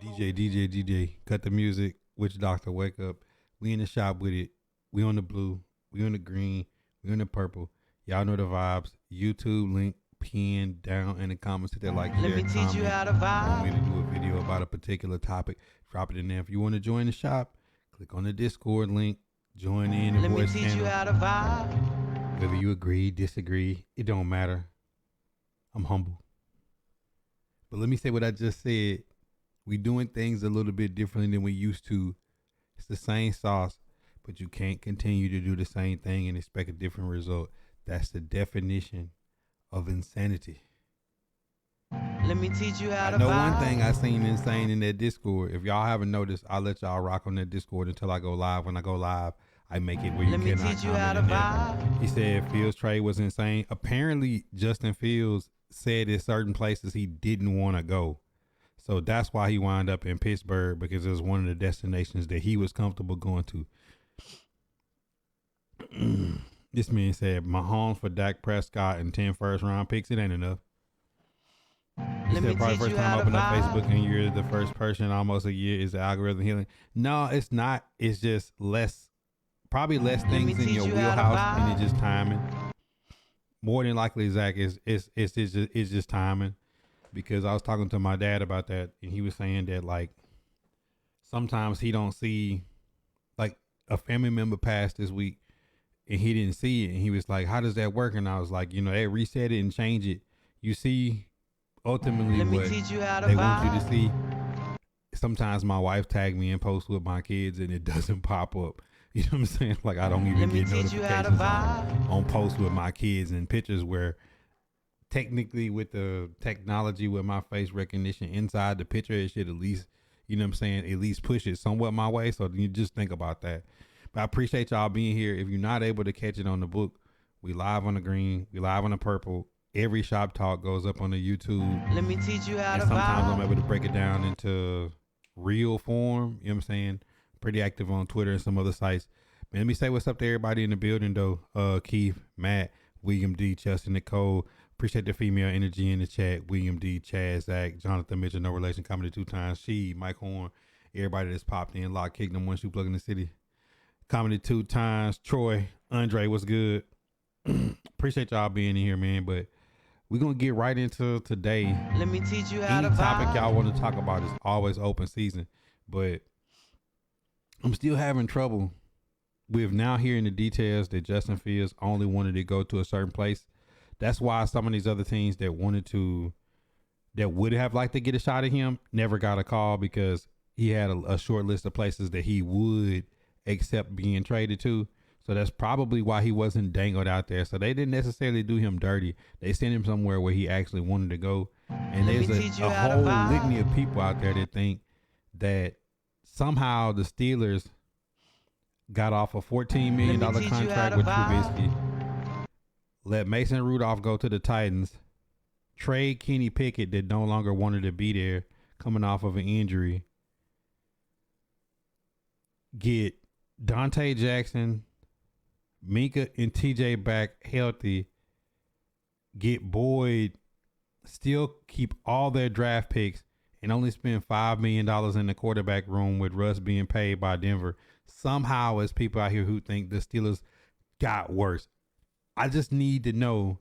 DJ, cut the music. Witch Doctor, wake up. We in the shop with it. We on the blue. We on the green. We on the purple. Y'all know the vibes. YouTube link pinned down in the comments. Hit that like, share, Let me teach you how to Want me vibe. to do a video about a particular topic? Drop it in there. If you want to join the shop, click on the Discord link. Join in the Let me voice teach channel. you how to vibe. Whether you agree, disagree, it don't matter. I'm humble. But let me say what I just said. We doing things a little bit differently than we used to. It's the same sauce, but you can't continue to do the same thing and expect a different result. That's the definition of insanity. Let me teach you how I to know vibe. one thing I seen insane in that Discord. If y'all haven't noticed, I'll let y'all rock on that Discord until I go live. When I go live, I make it where you Let me cannot teach you how comment to in there. vibe. He said Fields' trade was insane. Apparently, Justin Fields said at certain places he didn't want to go. So that's why he wound up in Pittsburgh, because it was one of the destinations that he was comfortable going to. This man said Mahomes for Dak Prescott and 10 first-round picks. It ain't enough. He Let me said probably teach first you time how to open up vibe. Facebook and you're the first person in almost a year. Is the algorithm healing? No, it's not. It's just probably less Let me things in teach your you how to wheelhouse, and vibe. it's just timing. More than likely, Zach, it's just timing. Because I was talking to my dad about that, and he was saying that like sometimes he don't see, like, a family member passed this week and he didn't see it, and he was like, "How does that work?" And I was like, they reset it and change it. You see, ultimately, Let me what teach you how to they want you to vibe. see. Sometimes my wife tagged me in posts with my kids and it doesn't pop up. You know what I'm saying? Like, I don't even Let me get teach you how to notifications vibe. on posts with my kids and pictures where technically with the technology with my face recognition inside the picture, it should at least, you know what I'm saying, at least push it somewhat my way. So you just think about that. But I appreciate y'all being here. If you're not able to catch it on the book, we live on the green, we live on the purple. Every shop talk goes up on the YouTube. Let me teach you how And to sometimes I'm vibe. able to break it down into real form. You know what I'm saying? Pretty active on Twitter and some other sites. Man, let me say what's up to everybody in the building though. Keith, Matt, William D, Chester, Nicole. Appreciate the female energy in the chat. William D, Chaz, Zach, Jonathan Mitchell, no relation, comedy 2 times. She, Mike Horn, everybody that's popped in. Lock Kingdom, one shoe plug in the city. Comedy 2 times. Troy, Andre, what's good? Appreciate y'all being in here, man. But we're going to get right into today. Let me teach you how Any to topic vibe. y'all want to talk about is always open season. But I'm still having trouble with now hearing the details that Justin Fields only wanted to go to a certain place. That's why some of these other teams that would have liked to get a shot at him never got a call, because he had a short list of places that he would accept being traded to. So that's probably why he wasn't dangled out there. So they didn't necessarily do him dirty. They sent him somewhere where he actually wanted to go. And Let me there's teach you a how to whole vibe. litany of people out there that think that somehow the Steelers got off a $14 million Let me teach you how contract to with vibe. Trubisky, let Mason Rudolph go to the Titans, trade Kenny Pickett that no longer wanted to be there coming off of an injury, get Dante Jackson, Minka, and TJ back healthy, get Boyd, still keep all their draft picks, and only spend $5 million in the quarterback room with Russ being paid by Denver. Somehow, as people out here who think the Steelers got worse. I just need to know,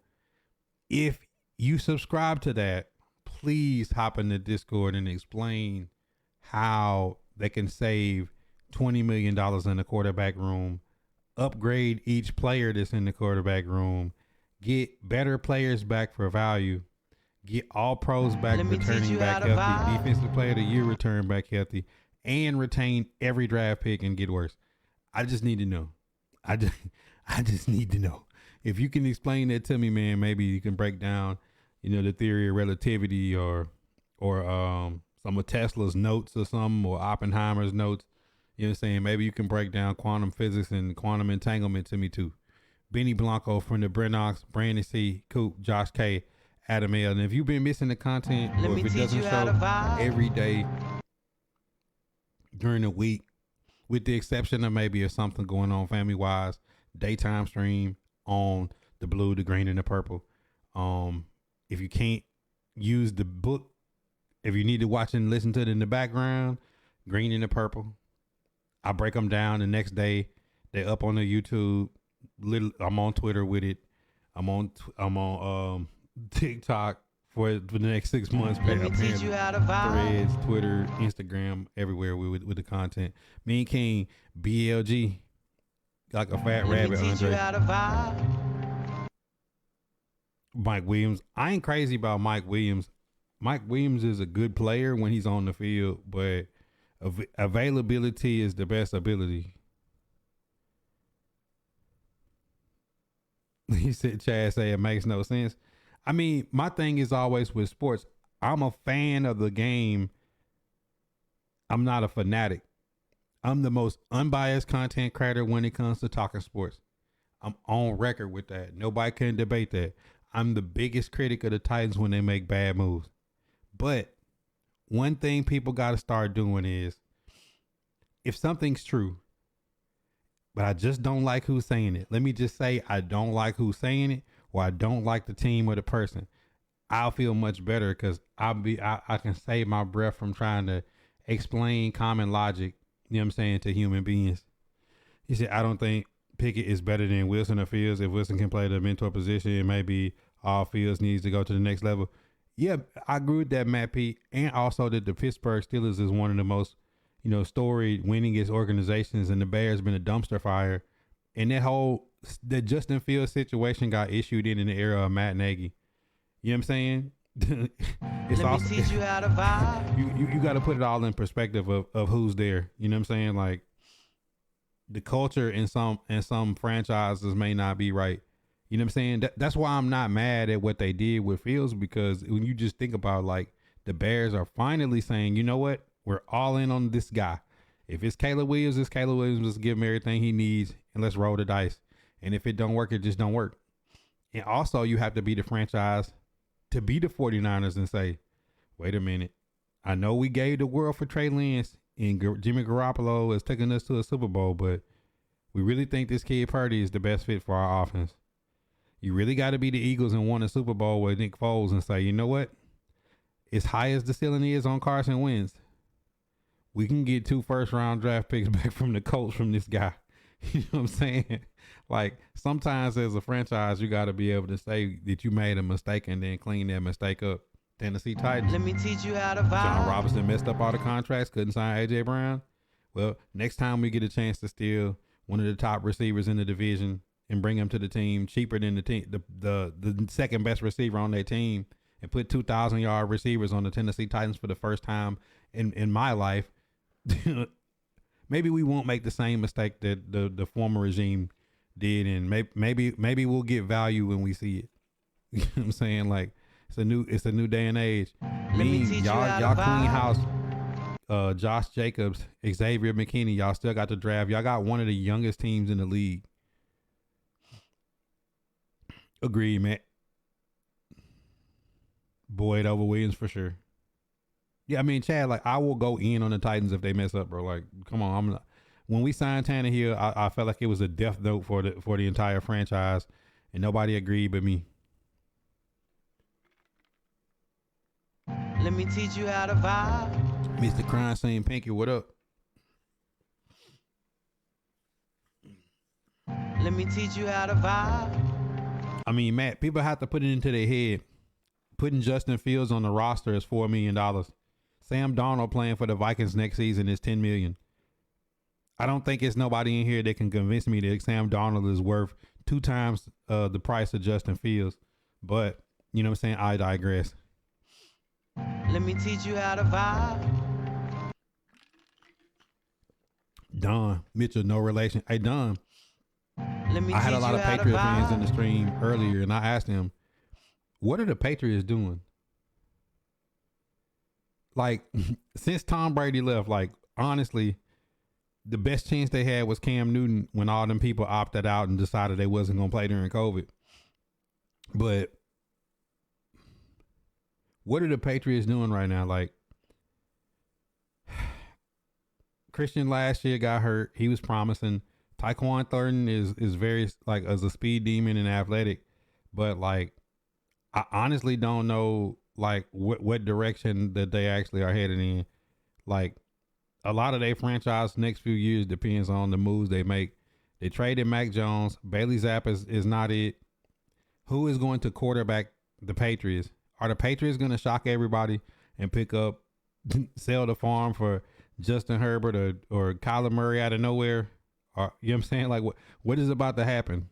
if you subscribe to that, please hop in the Discord and explain how they can save $20 million in the quarterback room, upgrade each player that's in the quarterback room, get better players back for value, get all pros back Let me teach returning you back how to healthy, vibe. defensive player of the year return back healthy, and retain every draft pick and get worse. I just need to know. I just need to know. If you can explain that to me, man, maybe you can break down, the theory of relativity or some of Tesla's notes or something, or Oppenheimer's notes. You know what I'm saying? Maybe you can break down quantum physics and quantum entanglement to me too. Benny Blanco from the Brenox, Brandon C, Coop, Josh K, Adam L. And if you've been missing the content, Let or me if it teach doesn't you how show to vibe. every day during the week, with the exception of maybe if something going on family wise, daytime stream on the blue, the green, and the purple. If you can't use the book If you need to watch and listen to it in the background, Green and the Purple. I break them down the next day. They're up on the YouTube. I'm on Twitter with it. I'm on TikTok for the next 6 months. Let me teach you how to vibe. Threads, Twitter, Instagram, everywhere with the content. Me and King, BLG, like a fat rabbit. Let me teach you how to vibe. Mike Williams. I ain't crazy about Mike Williams. Mike Williams is a good player when he's on the field, but availability is the best ability. He said, Chad say it makes no sense. I mean, my thing is always with sports. I'm a fan of the game. I'm not a fanatic. I'm the most unbiased content creator when it comes to talking sports. I'm on record with that. Nobody can debate that. I'm the biggest critic of the Titans when they make bad moves. But one thing people got to start doing is, if something's true, but I just don't like who's saying it. Let me just say I don't like who's saying it, or I don't like the team or the person. I'll feel much better because I can save my breath from trying to explain common logic, you know what I'm saying, to human beings. He said, I don't think Pickett is better than Wilson or Fields. If Wilson can play the mentor position, it may be all Fields needs to go to the next level. Yeah, I agree with that, Matt P. And also that the Pittsburgh Steelers is one of the most, storied, winningest organizations, and the Bears been a dumpster fire. And that Justin Fields situation got issued in the era of Matt Nagy. You know what I'm saying? Let me teach you how to vibe. You got to put it all in perspective of who's there. You know what I'm saying? Like, the culture in some franchises may not be right. You know what I'm saying? That's why I'm not mad at what they did with Fields, because when you just think about, like, the Bears are finally saying, you know what? We're all in on this guy. If it's Caleb Williams, it's Caleb Williams. Let's give him everything he needs and let's roll the dice. And if it don't work, it just don't work. And also, you have to be the franchise to be the 49ers and say, wait a minute. I know we gave the world for Trey Lance, and Jimmy Garoppolo is taking us to a Super Bowl, but we really think this kid Purdy is the best fit for our offense. You really got to be the Eagles and win a Super Bowl with Nick Foles and say, you know what? As high as the ceiling is on Carson Wentz, we can get 2 first-round draft picks back from the Colts from this guy. You know what I'm saying? Like, sometimes as a franchise, you got to be able to say that you made a mistake and then clean that mistake up. Tennessee Titans. Let me teach you how to vibe. John Robinson messed up all the contracts, couldn't sign A.J. Brown. Well, next time we get a chance to steal one of the top receivers in the division and bring him to the team cheaper than the team, the second best receiver on their team, and put 2,000-yard receivers on the Tennessee Titans for the first time in my life, maybe we won't make the same mistake that the former regime did, and maybe we'll get value when we see it. You know what I'm saying? Like, it's a new day and age. Y'all clean house. Josh Jacobs, Xavier McKinney, y'all still got the draft. Y'all got one of the youngest teams in the league. Agreed, man. Boyd over Williams for sure. Yeah, I mean, Chad, like, I will go in on the Titans if they mess up, bro. Like, come on, when we signed Tannehill, I felt like it was a death note for the entire franchise, and nobody agreed but me. Let me teach you how to vibe. Mr. Crime Scene Pinky, what up? Let me teach you how to vibe. I mean, Matt, people have to put it into their head. Putting Justin Fields on the roster is $4 million. Sam Darnold playing for the Vikings next season is $10 million. I don't think it's nobody in here that can convince me that Sam Darnold is worth 2 times the price of Justin Fields. But, you know what I'm saying? I digress. Let me teach you how to vibe. Don Mitchell, no relation. Hey, Don. Let me I had a teach lot you of how to Patriot fans vibe. in the stream earlier, and I asked them, what are the Patriots doing? Like, since Tom Brady left, like, honestly, the best chance they had was Cam Newton when all them people opted out and decided they wasn't going to play during COVID. But what are the Patriots doing right now? Like, Christian last year got hurt. He was promising. Tyquan Thornton is very, like, as a speed demon and athletic. But, like, I honestly don't know, like what direction that they actually are headed in. Like a lot of their franchise next few years depends on the moves they make. They traded Mac Jones. Bailey Zapp is not it. Who is going to quarterback the Patriots? Are the Patriots going to shock everybody and pick up, sell the farm for Justin Herbert or Kyler Murray out of nowhere? Or, you know what I'm saying? Like what is about to happen?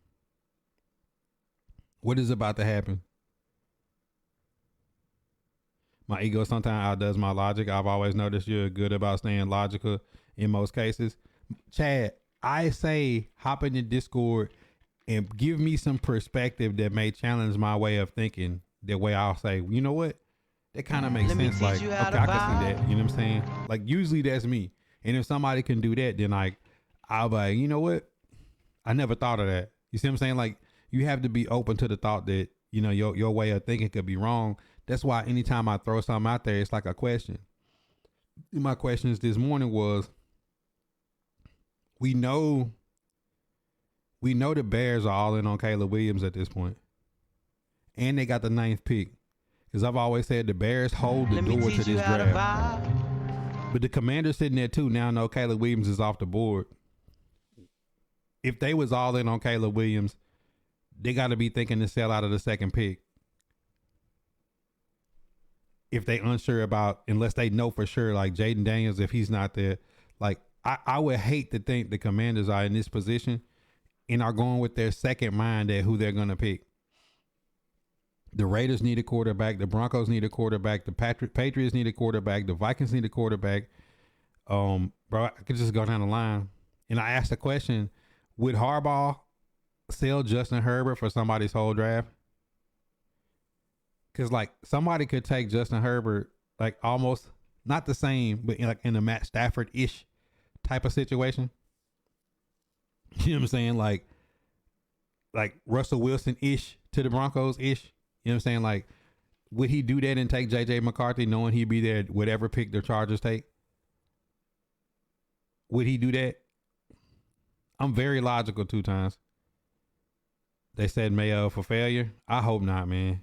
What is about to happen? My ego sometimes outdoes my logic. I've always noticed you're good about staying logical in most cases. Chad, I say hop in the Discord and give me some perspective that may challenge my way of thinking. That way I'll say, you know what? That kind of makes sense. Like, okay, I can see that. You know what I'm saying? Like, usually that's me. And if somebody can do that, then like, I'll be like, you know what? I never thought of that. You see what I'm saying? Like, you have to be open to the thought that, you know, your way of thinking could be wrong. That's why anytime I throw something out there, it's like a question. My questions this morning was, we know the Bears are all in on Caleb Williams at this point. And they got the 9th pick. Because I've always said the Bears hold the door to this draft. But the Commanders sitting there too now know Caleb Williams is off the board. If they was all in on Caleb Williams, they got to be thinking to sell out of the 2nd pick. If they unsure about, unless they know for sure, like Jaden Daniels, if he's not there, like I would hate to think the Commanders are in this position and are going with their second mind at who they're going to pick. The Raiders need a quarterback. The Broncos need a quarterback. The Patriots need a quarterback. The Vikings need a quarterback. Bro, I could just go down the line. And I asked the question, would Harbaugh sell Justin Herbert for somebody's whole draft? Because, like, somebody could take Justin Herbert, like, almost, not the same, but in a Matt Stafford-ish type of situation. You know what I'm saying? Like Russell Wilson-ish to the Broncos-ish. You know what I'm saying? Like, would he do that and take J.J. McCarthy knowing he'd be there whatever pick the Chargers take? Would he do that? I'm very logical 2 times. They said Mayo for failure. I hope not, man.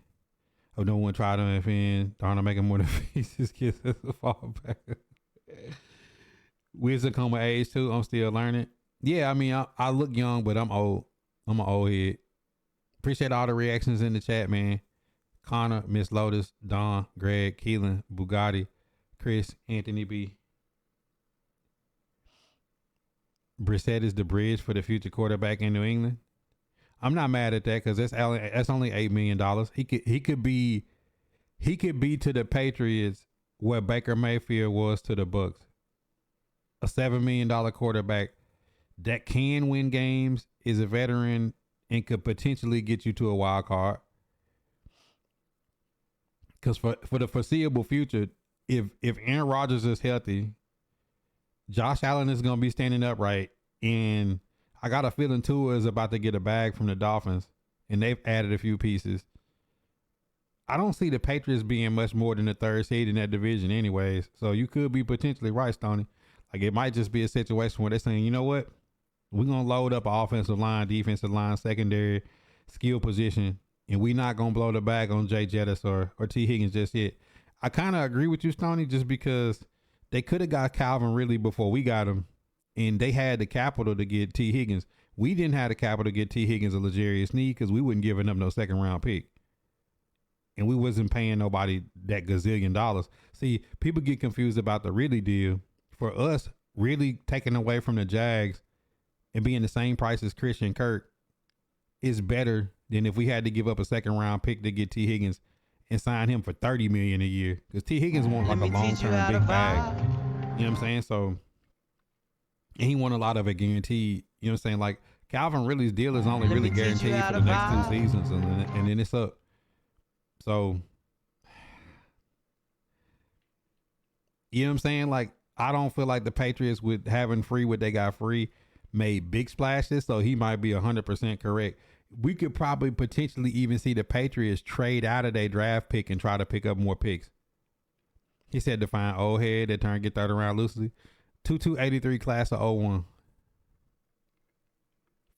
I don't want to try to offend. Darn, I'm making more than pieces kids as a fallback. Wisdom come with age too. I'm still learning. Yeah, I mean, I look young, but I'm old. I'm an old head. Appreciate all the reactions in the chat, man. Connor, Miss Lotus, Don, Greg, Keelan, Bugatti, Chris, Anthony B. Brissett is the bridge for the future quarterback in New England. I'm not mad at that because that's only $8 million. He could be to the Patriots what Baker Mayfield was to the Bucks. A $7 million quarterback that can win games, is a veteran, and could potentially get you to a wild card. Because for the foreseeable future, if Aaron Rodgers is healthy, Josh Allen is going to be standing upright, and I got a feeling Tua is about to get a bag from the Dolphins, and they've added a few pieces. I don't see the Patriots being much more than the 3rd seed in that division anyways, so you could be potentially right, Stoney. Like, it might just be a situation where they're saying, you know what? We're going to load up an offensive line, defensive line, secondary, skill position, and we're not going to blow the bag on Jay Jettis or T. Higgins just yet. I kind of agree with you, Stoney, just because they could have got Calvin Ridley before we got him, and they had the capital to get T. Higgins. We didn't have the capital to get T. Higgins or L'Jarius Sneed because we wouldn't giving up no 2nd-round pick. And we wasn't paying nobody that gazillion dollars. See, people get confused about the Ridley deal. For us, really taking away from the Jags and being the same price as Christian Kirk is better than if we had to give up a 2nd-round pick to get T. Higgins and sign him for $30 million a year. Because T. Higgins wants like a long-term big bag. You know what I'm saying? So, and he won a lot of it guaranteed. You know what I'm saying? Like, Calvin Ridley's deal is only really guaranteed for the next 2 seasons, and then it's up. So, you know what I'm saying? Like, I don't feel like the Patriots, with having free what they got free, made big splashes, so he might be 100% correct. We could probably potentially even see the Patriots trade out of their draft pick and try to pick up more picks. He said to find old head that turn get 3rd around loosely. 2283 class of 01.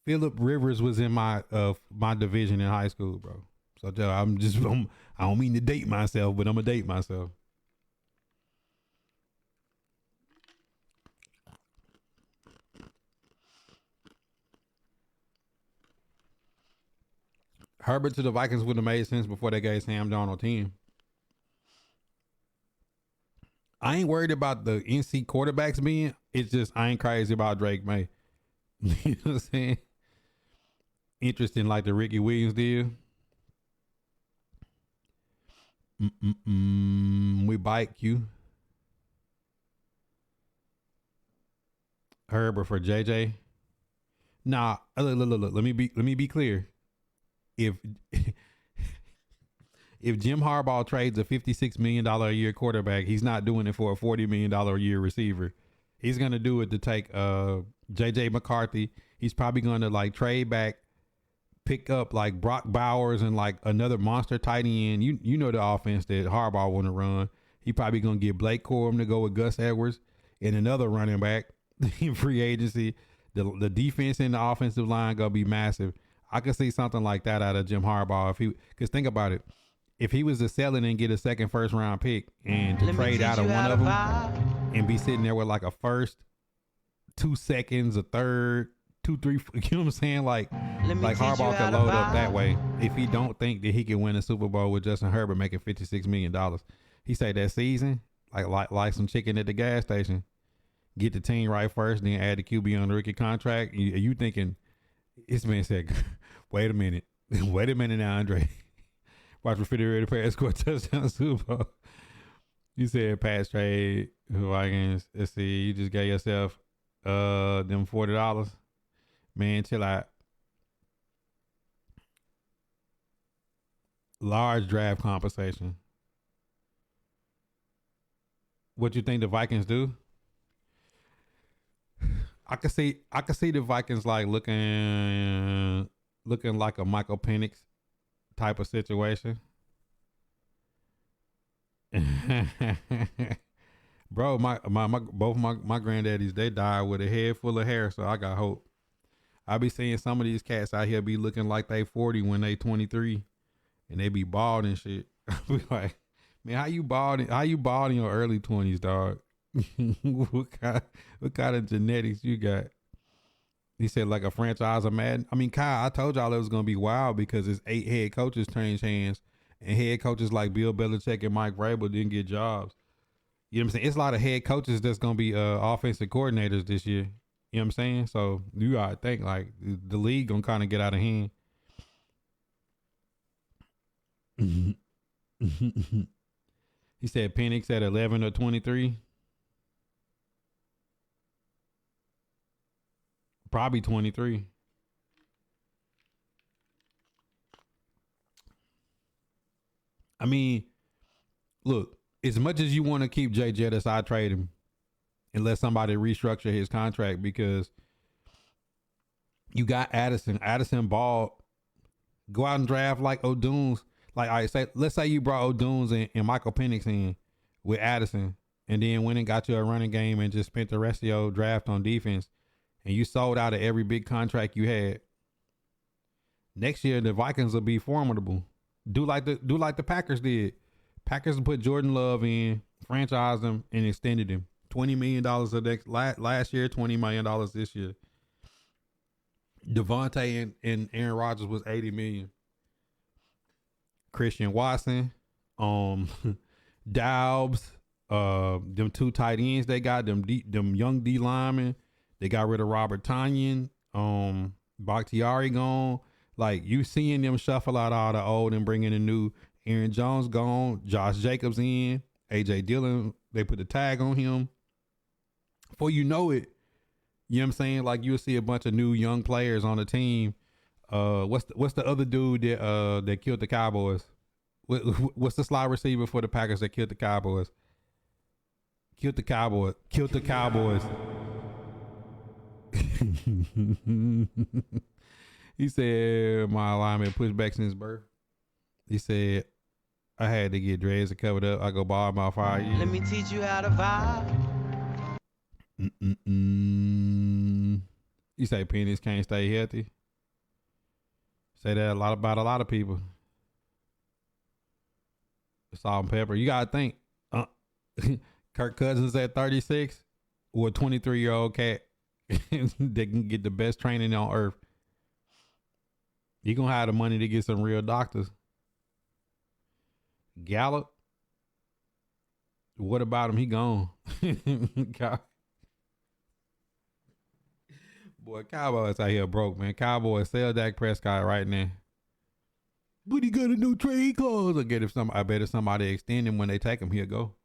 Phillip Rivers was in my division in high school, bro. So I don't mean to date myself, but I'm gonna date myself. Herbert to the Vikings would have made sense before they gave Sam Darnold 10. I ain't worried about the NC quarterbacks being. It's just I ain't crazy about Drake May. You know what I'm saying? Interesting, like the Ricky Williams deal. We bike you. Herbert for JJ. Nah, look. Let me be clear. If if Jim Harbaugh trades a $56 million a year quarterback, he's not doing it for a $40 million a year receiver. He's gonna do it to take JJ McCarthy. He's probably gonna like trade back, pick up like Brock Bowers and like another monster tight end. You know the offense that Harbaugh want to run. He probably gonna get Blake Corum to go with Gus Edwards and another running back in free agency. The defense and the offensive line gonna be massive. I could see something like that out of Jim Harbaugh because think about it. If he was to sell it and get a second first round pick and to trade out of one of them and be sitting there with like a first, 2 seconds, a third, 2, 3, you know what I'm saying? Like Harbaugh could load up that way if he don't think that he can win a Super Bowl with Justin Herbert making $56 million. He said that season, like some chicken at the gas station, get the team right first, then add the QB on the rookie contract. You thinking, this man said, wait a minute now, Andre. Watch refrigerator pass score touchdown Super Bowl. You said pass trade Vikings. Let's see, you just gave yourself them $40. Man, chill out. Large draft compensation. What you think the Vikings do? I could see the Vikings like looking like a Michael Penix type of situation. Bro, my granddaddies, they died with a head full of hair, so I got hope. I be seeing some of these cats out here be looking like they 40 when they 23 and they be bald and shit. I be like, man, how you bald in your early 20s, dog? what kind of genetics you got? He said like a franchise of Madden. I mean, Kyle, I told y'all it was gonna be wild because it's 8 head coaches changed hands, and head coaches like Bill Belichick and Mike Vrabel didn't get jobs. You know what I'm saying? It's a lot of head coaches that's gonna be offensive coordinators this year. You know what I'm saying? So you gotta think like the league gonna kind of get out of hand. He said Penix at 11 or 23. Probably 23. I mean, look, as much as you want to keep Jay Jettis, I trade him and let somebody restructure his contract because you got Addison. Addison ball. Go out and draft like O'Doones. Like let's say you brought O'Doones and Michael Penix in with Addison and then went and got you a running game and just spent the rest of your draft on defense. And you sold out of every big contract you had. Next year, the Vikings will be formidable. Do like the Packers did. Packers will put Jordan Love in, franchised him, and extended him. $20 million last year, $20 million this year. Devontae and Aaron Rodgers was $80 million. Christian Watson, Daubs, them 2 tight ends they got, them young D linemen. They got rid of Robert Tonyan, Bakhtiari gone. Like you seeing them shuffle out all the old and bringing in new. Aaron Jones gone, Josh Jacobs in, AJ Dillon. They put the tag on him. Before you know it, you know what I'm saying? Like you'll see a bunch of new young players on the team. What's the other dude that killed the Cowboys? What's the slot receiver for the Packers that killed the Cowboys? Killed the Cowboys. He said my alignment pushed back since birth. He said I had to get dreads and covered up. I go bald about 5 years. Let me teach you how to vibe. You say Penix can't stay healthy. Say that about a lot of people. Salt and pepper. You gotta think. Uh, Kirk Cousins at 36 or a 23-year-old cat that can get the best training on earth. You gonna have the money to get some real doctors. Gallup. What about him? He gone. Boy, Cowboys out here broke, man. Cowboys sell Dak Prescott right now. But he got a new trade clause. I bet if somebody extend him when they take him, he'll go.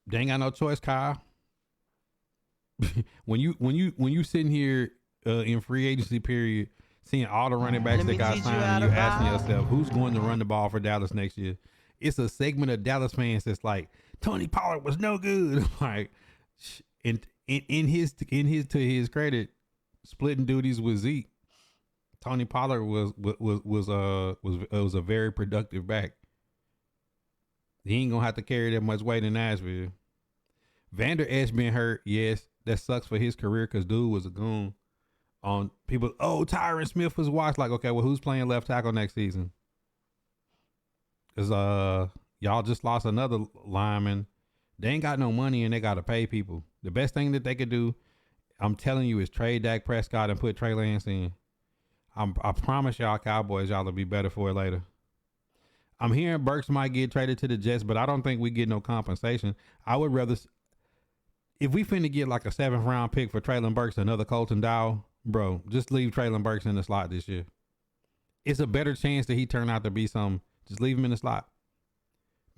They ain't got no choice, Kyle. when you sitting here in free agency period, seeing all the running backs that got signed, and you asking yourself who's going to run the ball for Dallas next year. It's a segment of Dallas fans that's like, Tony Pollard was no good. Like, in to his credit, splitting duties with Zeke, Tony Pollard was a very productive back. He ain't gonna have to carry that much weight in Nashville. Vander Esch been hurt, yes, that sucks for his career because dude was a goon. On people, Tyron Smith was watched. Like, okay, well, who's playing left tackle next season? Cause y'all just lost another lineman. They ain't got no money and they gotta pay people. The best thing that they could do, I'm telling you, is trade Dak Prescott and put Trey Lance in. I promise y'all, Cowboys, y'all will be better for it later. I'm hearing Burks might get traded to the Jets, but I don't think we get no compensation. I would rather, if we finna get like a 7th round pick for Traylon Burks, another Colton Dowell, bro, just leave Traylon Burks in the slot this year. It's a better chance that he turn out to be some. Just leave him in the slot.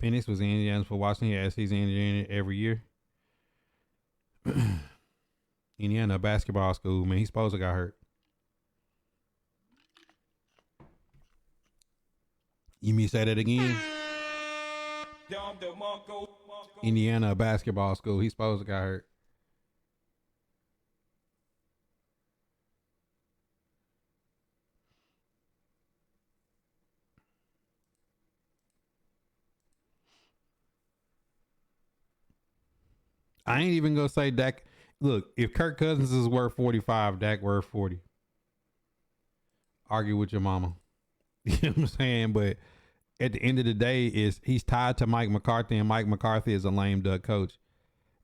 Penix was in Indiana for Washington. Yes, he's in Indiana every year. Indiana basketball school, man. He's supposed to got hurt. You mean say that again? Indiana basketball school. He's supposed to got hurt. I ain't even gonna say Dak. Look, if Kirk Cousins is worth 45, Dak worth 40. Argue with your mama. You know what I'm saying? But at the end of the day, he's tied to Mike McCarthy, and Mike McCarthy is a lame duck coach.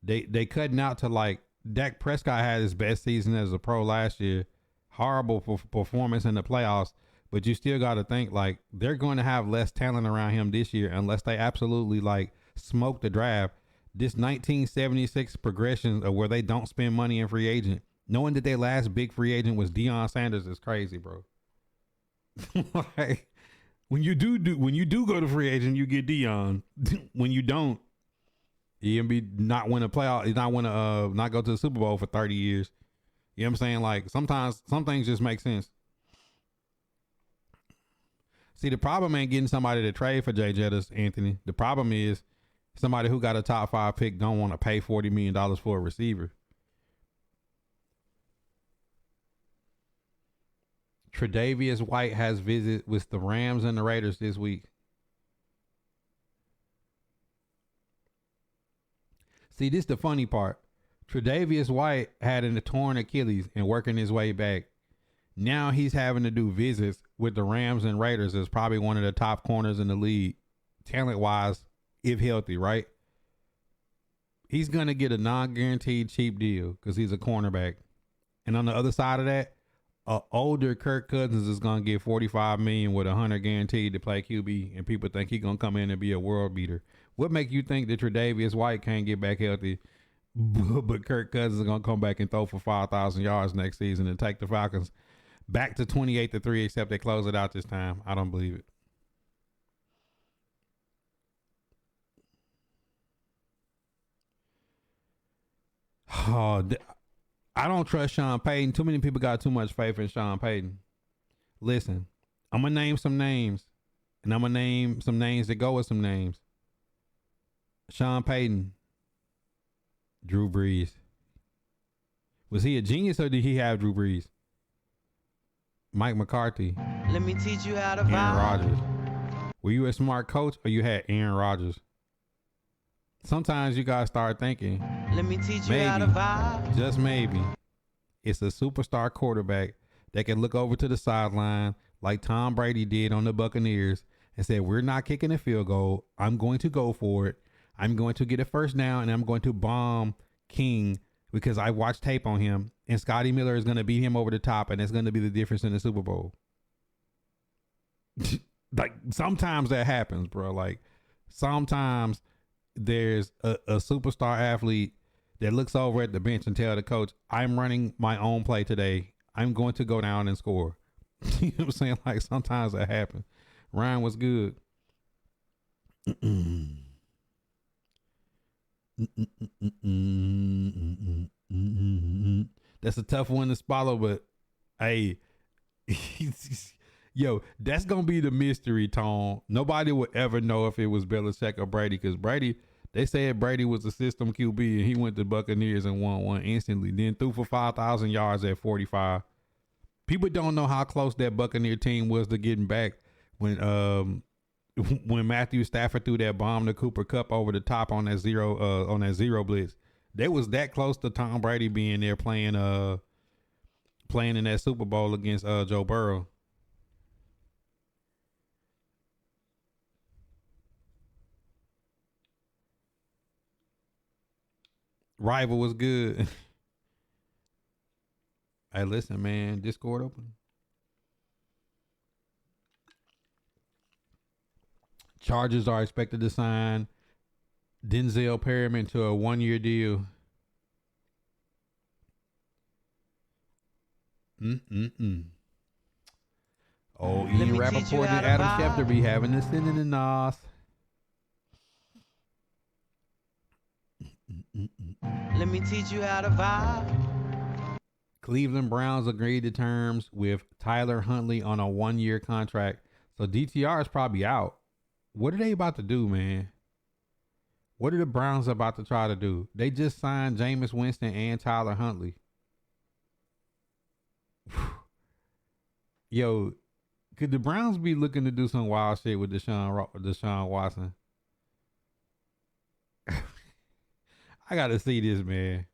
They cutting out to, like, Dak Prescott had his best season as a pro last year. Horrible performance in the playoffs, but you still got to think, like, they're going to have less talent around him this year unless they absolutely, like, smoke the draft. This 1976 progression of where they don't spend money in free agent, knowing that their last big free agent was Deion Sanders, is crazy, bro. Like, when you do go to free agent, you get Deion. When you don't, you can be not win a playoff, not go to the Super Bowl for 30 years. You know what I'm saying? Like, sometimes some things just make sense. See, the problem ain't getting somebody to trade for Jay Jettis, Anthony. The problem is somebody who got a top 5 pick don't want to pay $40 million for a receiver. Tre'Davious White has visit with the Rams and the Raiders this week. See, this is the funny part. Tre'Davious White had a torn Achilles and working his way back. Now he's having to do visits with the Rams and Raiders as probably one of the top corners in the league, talent-wise, if healthy, right? He's going to get a non-guaranteed cheap deal because he's a cornerback. And on the other side of that, an older Kirk Cousins is going to get $45 million with $100 guaranteed to play QB, and people think he's going to come in and be a world beater. What make you think that Tre'Davious White can't get back healthy, but Kirk Cousins is going to come back and throw for 5,000 yards next season and take the Falcons back to 28-3, except they close it out this time? I don't believe it. Oh, I don't trust Sean Payton. Too many people got too much faith in Sean Payton. Listen, I'm going to name some names, and I'm going to name some names that go with some names. Sean Payton, Drew Brees. Was he a genius or did he have Drew Brees? Mike McCarthy. Let me teach you how to Aaron vibe. Rodgers. Were you a smart coach or you had Aaron Rodgers? Sometimes you got to start thinking. Let me teach you how to vibe. Just maybe, it's a superstar quarterback that can look over to the sideline like Tom Brady did on the Buccaneers and said, we're not kicking a field goal. I'm going to go for it. I'm going to get a first down and I'm going to bomb King because I watched tape on him and Scotty Miller is going to beat him over the top and it's going to be the difference in the Super Bowl. Like sometimes that happens, bro. Like sometimes there's a superstar athlete that looks over at the bench and tell the coach, I'm running my own play today. I'm going to go down and score. You know what I'm saying? Like sometimes that happens. Ryan was good. That's a tough one to swallow, but hey, yo, that's gonna be the mystery, Tom. Nobody would ever know if it was Belichick or Brady, because Brady, they said Brady was a system QB and he went to Buccaneers and won one instantly, then threw for 5,000 yards at 45. People don't know how close that Buccaneer team was to getting back when Matthew Stafford threw that bomb to Cooper Kupp over the top on that zero blitz. They was that close to Tom Brady being there playing in that Super Bowl against Joe Burrow. Rival was good. Hey, listen, man, Discord open. Chargers are expected to sign Denzel Perryman to a 1-year deal. Oh, Ian Rappaport and Adam Schefter be having this in the nos. Let me teach you how to vibe. Cleveland Browns agreed to terms with Tyler Huntley on a 1-year contract. So DTR is probably out. What are they about to do, man? What are the Browns about to try to do? They just signed Jameis Winston and Tyler Huntley. Yo, could the Browns be looking to do some wild shit with Deshaun Watson? I got to see this, man.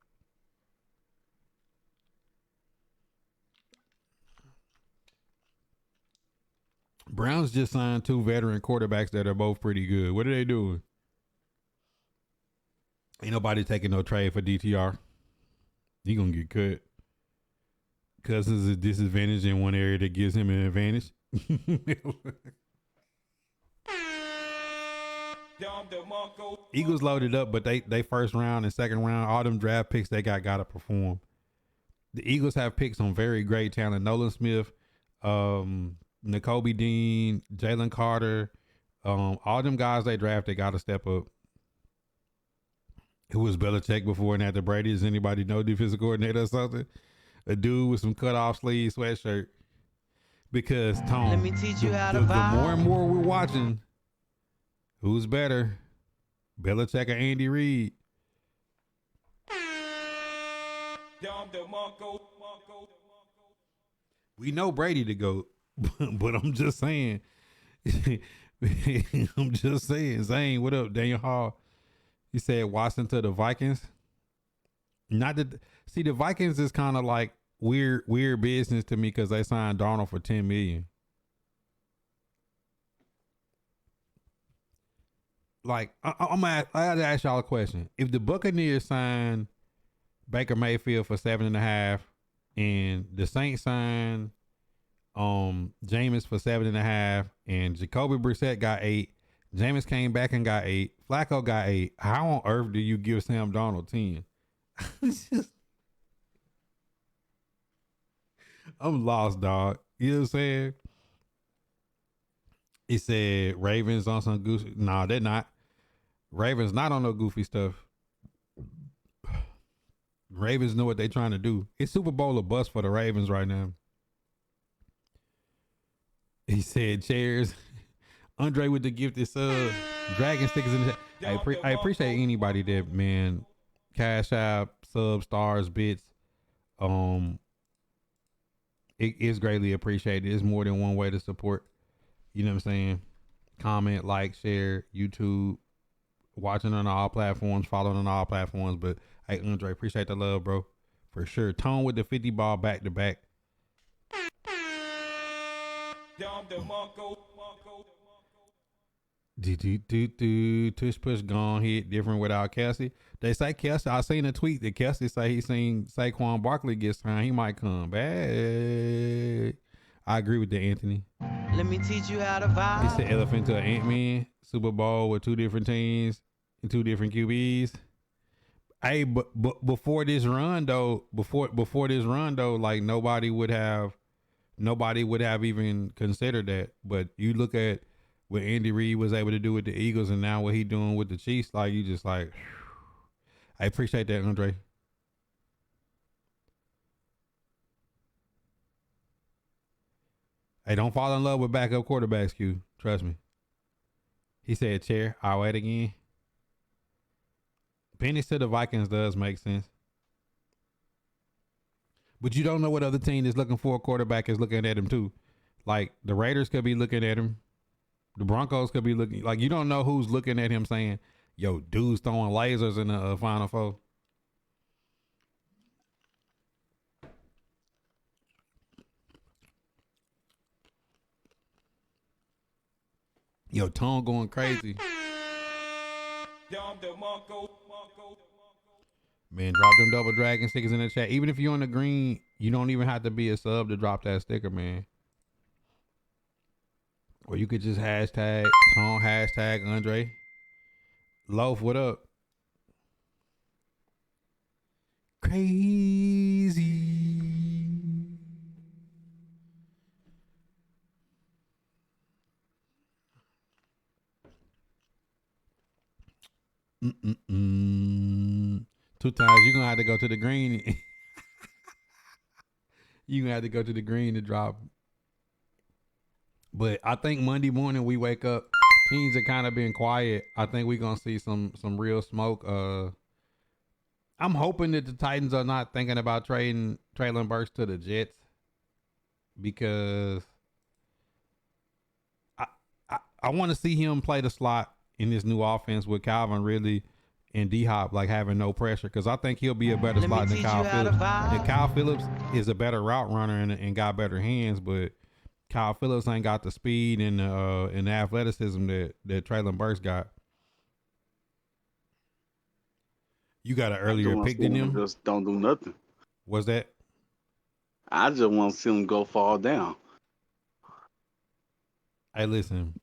Browns just signed 2 veteran quarterbacks that are both pretty good. What are they doing? Ain't nobody taking no trade for DTR. He gonna get cut. Cousins is a disadvantage in one area that gives him an advantage. Eagles loaded up, but they first round and second round, all them draft picks they gotta perform. The Eagles have picks on very great talent. Nolan Smith, N'Kobe Dean, Jalen Carter, all them guys they draft, they gotta step up. Who was Belichick before and after Brady? Does anybody know, defensive coordinator or something? A dude with some cut off sleeve sweatshirt. Because Tom, let me teach you how to vibe. The more and more we're watching, who's better, Belichick or Andy Reid? We know Brady to go, but I'm just saying. I'm just saying. Zane, what up, Daniel Hall? He said Watson to the Vikings. Not that. See, the Vikings is kind of like weird business to me because they signed Darnold for $10 million. Like, I had to ask y'all a question. If the Buccaneers signed Baker Mayfield for 7.5, and the Saints signed Jameis for 7.5, and Jacoby Brissett got 8, Jameis came back and got 8, Flacco got 8. How on earth do you give Sam Darnold 10? I'm lost, dog. You know what I'm saying? He said Ravens on some goofy. Nah, they're not. Ravens not on no goofy stuff. Ravens know what they're trying to do. It's Super Bowl or bust for the Ravens right now. He said chairs. Andre with the gifted sub. Dragon stickers in the I appreciate anybody that, man, cash app, sub, stars, bits. It is greatly appreciated. It's more than one way to support. You know what I'm saying? Comment, like, share, YouTube, watching on all platforms, following on all platforms. But hey, Andre, appreciate the love, bro. For sure. Tone with the 50 ball back to back. Tush push gone hit different without Kelsey. They say Kelsey. I seen a tweet that Kelsey say he seen Saquon Barkley get signed. He might come back. I agree with that, Anthony. Let me teach you how to He vibe. said elephant to an Ant-Man Super Bowl with 2 different teams and 2 different QBs. Hey, but before this run though, like nobody would have even considered that. But you look at what Andy Reid was able to do with the Eagles, and now what he doing with the Chiefs. Like you just like, I appreciate that, Andre. Hey, don't fall in love with backup quarterbacks, Q. Trust me. He said, "Chair, I'll wait again." Pennies to the Vikings does make sense. But you don't know what other team is looking for a quarterback is looking at him too. Like the Raiders could be looking at him. The Broncos could be looking. Like you don't know who's looking at him saying, "Yo, dude's throwing lasers in the Final Four." Yo, Tone going crazy. Man, drop them double dragon stickers in the chat. Even if you're on the green, you don't even have to be a sub to drop that sticker, man. Or you could just hashtag Tone, hashtag Andre. Loaf, what up? Crazy. Mm-mm-mm. 2 times you're gonna have to go to the green. You gonna have to go to the green to drop. But I think Monday morning we wake up, teams have kind of been quiet. I think we're gonna see some real smoke. I'm hoping that the Titans are not thinking about trading Traylon Burks to the Jets because I want to see him play the slot in this new offense with Calvin Ridley and D-Hop like having no pressure because I think he'll be a better slot than Kyle Phillips. And Kyle Phillips is a better route runner and got better hands, but Kyle Phillips ain't got the speed and the athleticism that Traylon Burks got. You got an earlier pick than him? Just don't do nothing. Was that? I just want to see him go fall down. Hey, listen.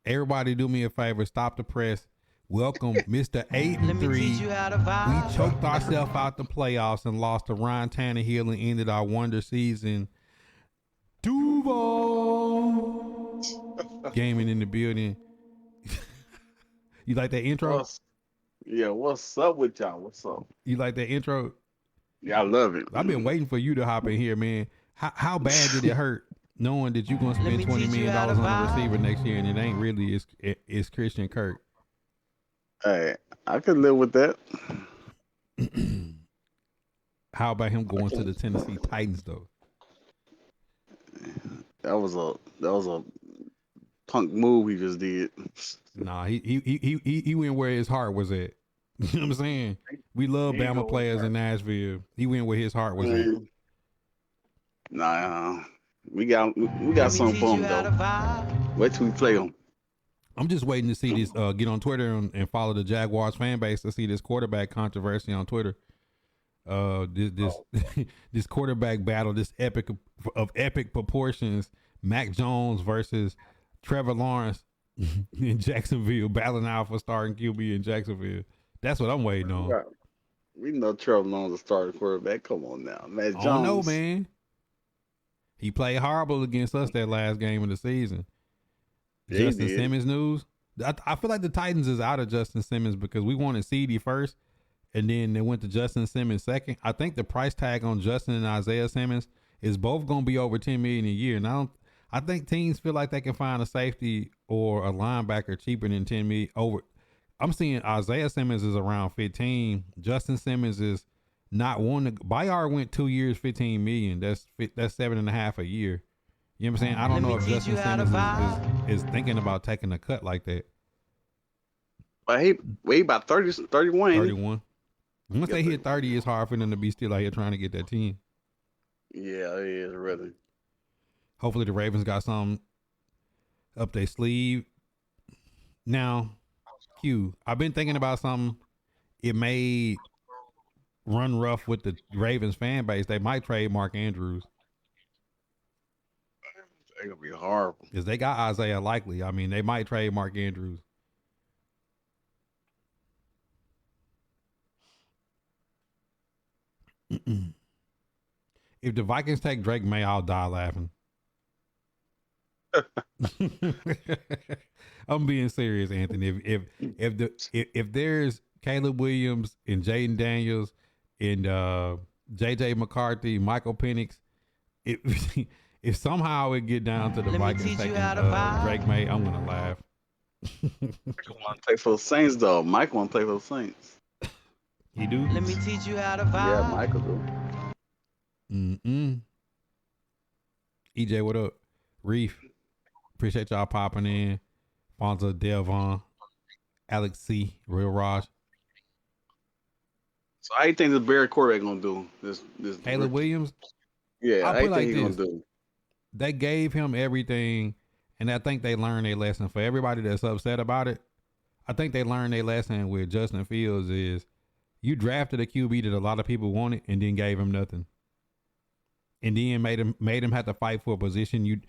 Everybody do me a favor. Stop the press. Welcome Mr. 8-3. We choked ourselves out the playoffs and lost to Ryan Tannehill and ended our wonder season. Duval. Gaming in the building. You like that intro? What's up with y'all? What's up? You like that intro? Yeah, I love it. I've been waiting for you to hop in here, man. How bad did it hurt knowing that you're going to spend $20 million on a receiver next year and it ain't really it's Christian Kirk? Hey, I could live with that. How about him going to the Tennessee Titans though? That was a punk move he just did. Nah, he went where his heart was at. You know what I'm saying? We love Bama players in Nashville. He went where his heart was at. Nah, we got something for him though. Wait till we play him. I'm just waiting to see this. Get on Twitter and follow the Jaguars fan base to see this quarterback controversy on Twitter. This quarterback battle, this epic proportions. Mac Jones versus Trevor Lawrence in Jacksonville, battling out for starting QB in Jacksonville. That's what I'm waiting on. We know Trevor Lawrence is a starting quarterback. Come on now, Mac Jones. I don't know, man. He played horrible against us that last game of the season. Yeah, Justin Simmons news. I feel like the Titans is out of Justin Simmons because we wanted CD first, and then they went to Justin Simmons second. I think the price tag on Justin and Isaiah Simmons is both going to be over $10 million a year. And I think teams feel like they can find a safety or a linebacker cheaper than $10 million over. I'm seeing Isaiah Simmons is around 15. Justin Simmons is not one. Bayard went 2 years, $15 million. That's $7.5 a year. You know what I'm saying? I don't know if Justin Simmons is thinking about taking a cut like that. But he about 30, 31. 31. Once they hit 30, it's hard for them to be still out here trying to get that team. Yeah, it is really. Hopefully the Ravens got something up their sleeve. Now, Q, I've been thinking about something. It may run rough with the Ravens fan base. They might trade Mark Andrews. They're gonna be horrible. Because they got Isaiah Likely. I mean, they might trade Mark Andrews. If the Vikings take Drake May, I'll die laughing. I'm being serious, Anthony. If there's Caleb Williams and Jaden Daniels and JJ McCarthy, Michael Penix, if somehow it get down to the Vikings taking Drake May, I'm gonna laugh. Michael want to play for the Saints, though. Mike want to play for the Saints. He do? Let me teach you how to vibe. Yeah, Michael do. EJ, what up? Reef, appreciate y'all popping in. Fonza, Delvon, Alex C, Real Raj. So how you think the Bears quarterback gonna do this Caleb Williams? Yeah, I'll I put think like he's this. gonna do. They gave him everything, and I think they learned their lesson. For everybody that's upset about it, I think they learned their lesson with Justin Fields is you drafted a QB that a lot of people wanted and then gave him nothing. And then made him have to fight for a position. You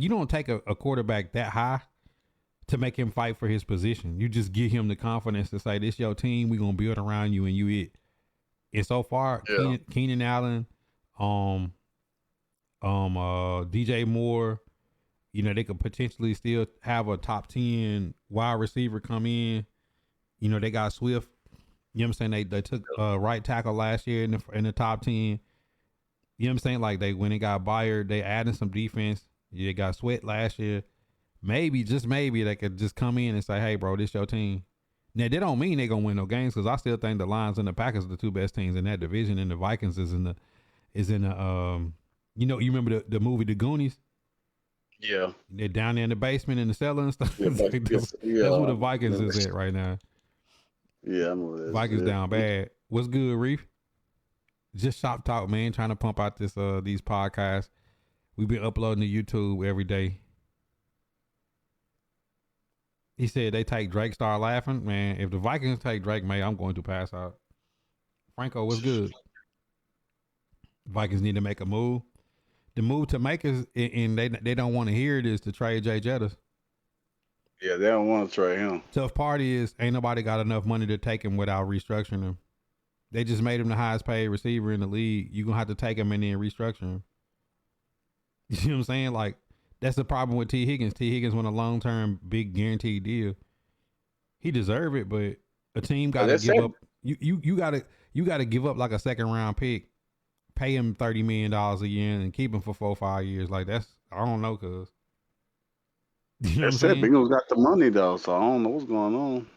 don't take a quarterback that high to make him fight for his position. You just give him the confidence to say, this your team, we're gonna build around you and you it. And so far, yeah. Keenan Allen, DJ Moore, they could potentially still have a top 10 wide receiver come in. They got Swift. You know what I'm saying? They took right tackle last year in the top 10. You know what I'm saying? Like when they got Byard, they added some defense. They got Sweat last year. Maybe, just maybe, they could just come in and say, hey, bro, this your team. Now, they don't mean they're going to win no games because I still think the Lions and the Packers are the two best teams in that division, and the Vikings is in the you remember the movie The Goonies? Yeah. They're down there in the basement in the cellar and stuff. Yeah, that's where the Vikings is at right now. Yeah, I know that. Vikings down bad. What's good, Reef? Just shop talk, man. Trying to pump out these podcasts. We've been uploading to YouTube every day. He said they take Drake, start laughing. Man, if the Vikings take Drake May, I'm going to pass out. Franco, what's good? Vikings need to make a move. The move to make is, and they don't want to hear it, is to trade Jay Jettis. Yeah, they don't want to trade him. Tough part is ain't nobody got enough money to take him without restructuring him. They just made him the highest paid receiver in the league. You're going to have to take him and then restructure him. You see what I'm saying? Like, that's the problem with T. Higgins. T. Higgins won a long-term, big guaranteed deal. He deserved it, but a team got to give up. You got to give up like a second-round pick, pay him $30 million a year, and keep him for 4 or 5 years. Like, that's, I don't know, cuz. You know what I'm saying? Bengals got the money though, so I don't know what's going on.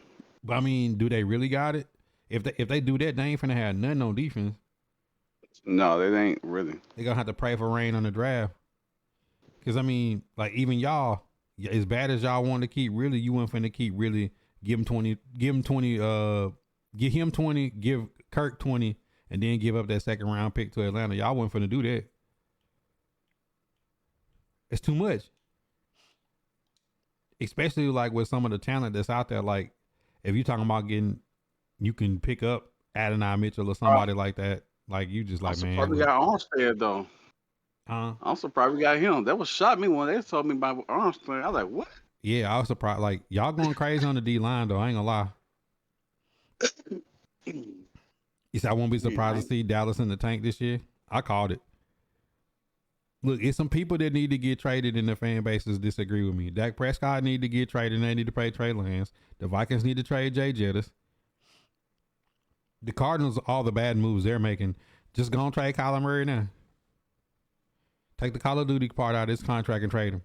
But I mean, do they really got it? If they do that, they ain't finna have nothing on defense. No, they ain't really. They gonna have to pray for rain on the draft. Cause I mean, like even y'all, as bad as y'all want to keep, really, you weren't finna keep really give him 20, give Kirk 20, and then give up that second round pick to Atlanta. Y'all weren't finna do that. It's too much. Especially like with some of the talent that's out there. Like if you're talking about you can pick up Adonai Mitchell or somebody like that. Like you just like, man. We got Armstead though. I'm surprised we got him. That was shot me when they told me about Armstead. I was like, what? Yeah, I was surprised. Like y'all going crazy on the D line though. I ain't gonna lie. You said I won't be surprised to see Dallas in the tank this year. I called it. Look, it's some people that need to get traded and the fan bases disagree with me. Dak Prescott need to get traded and they need to pay Trey Lance. The Vikings need to trade Jay Jettis. The Cardinals, all the bad moves they're making, just gonna trade Kyler Murray now. Take the Call of Duty part out of his contract and trade him.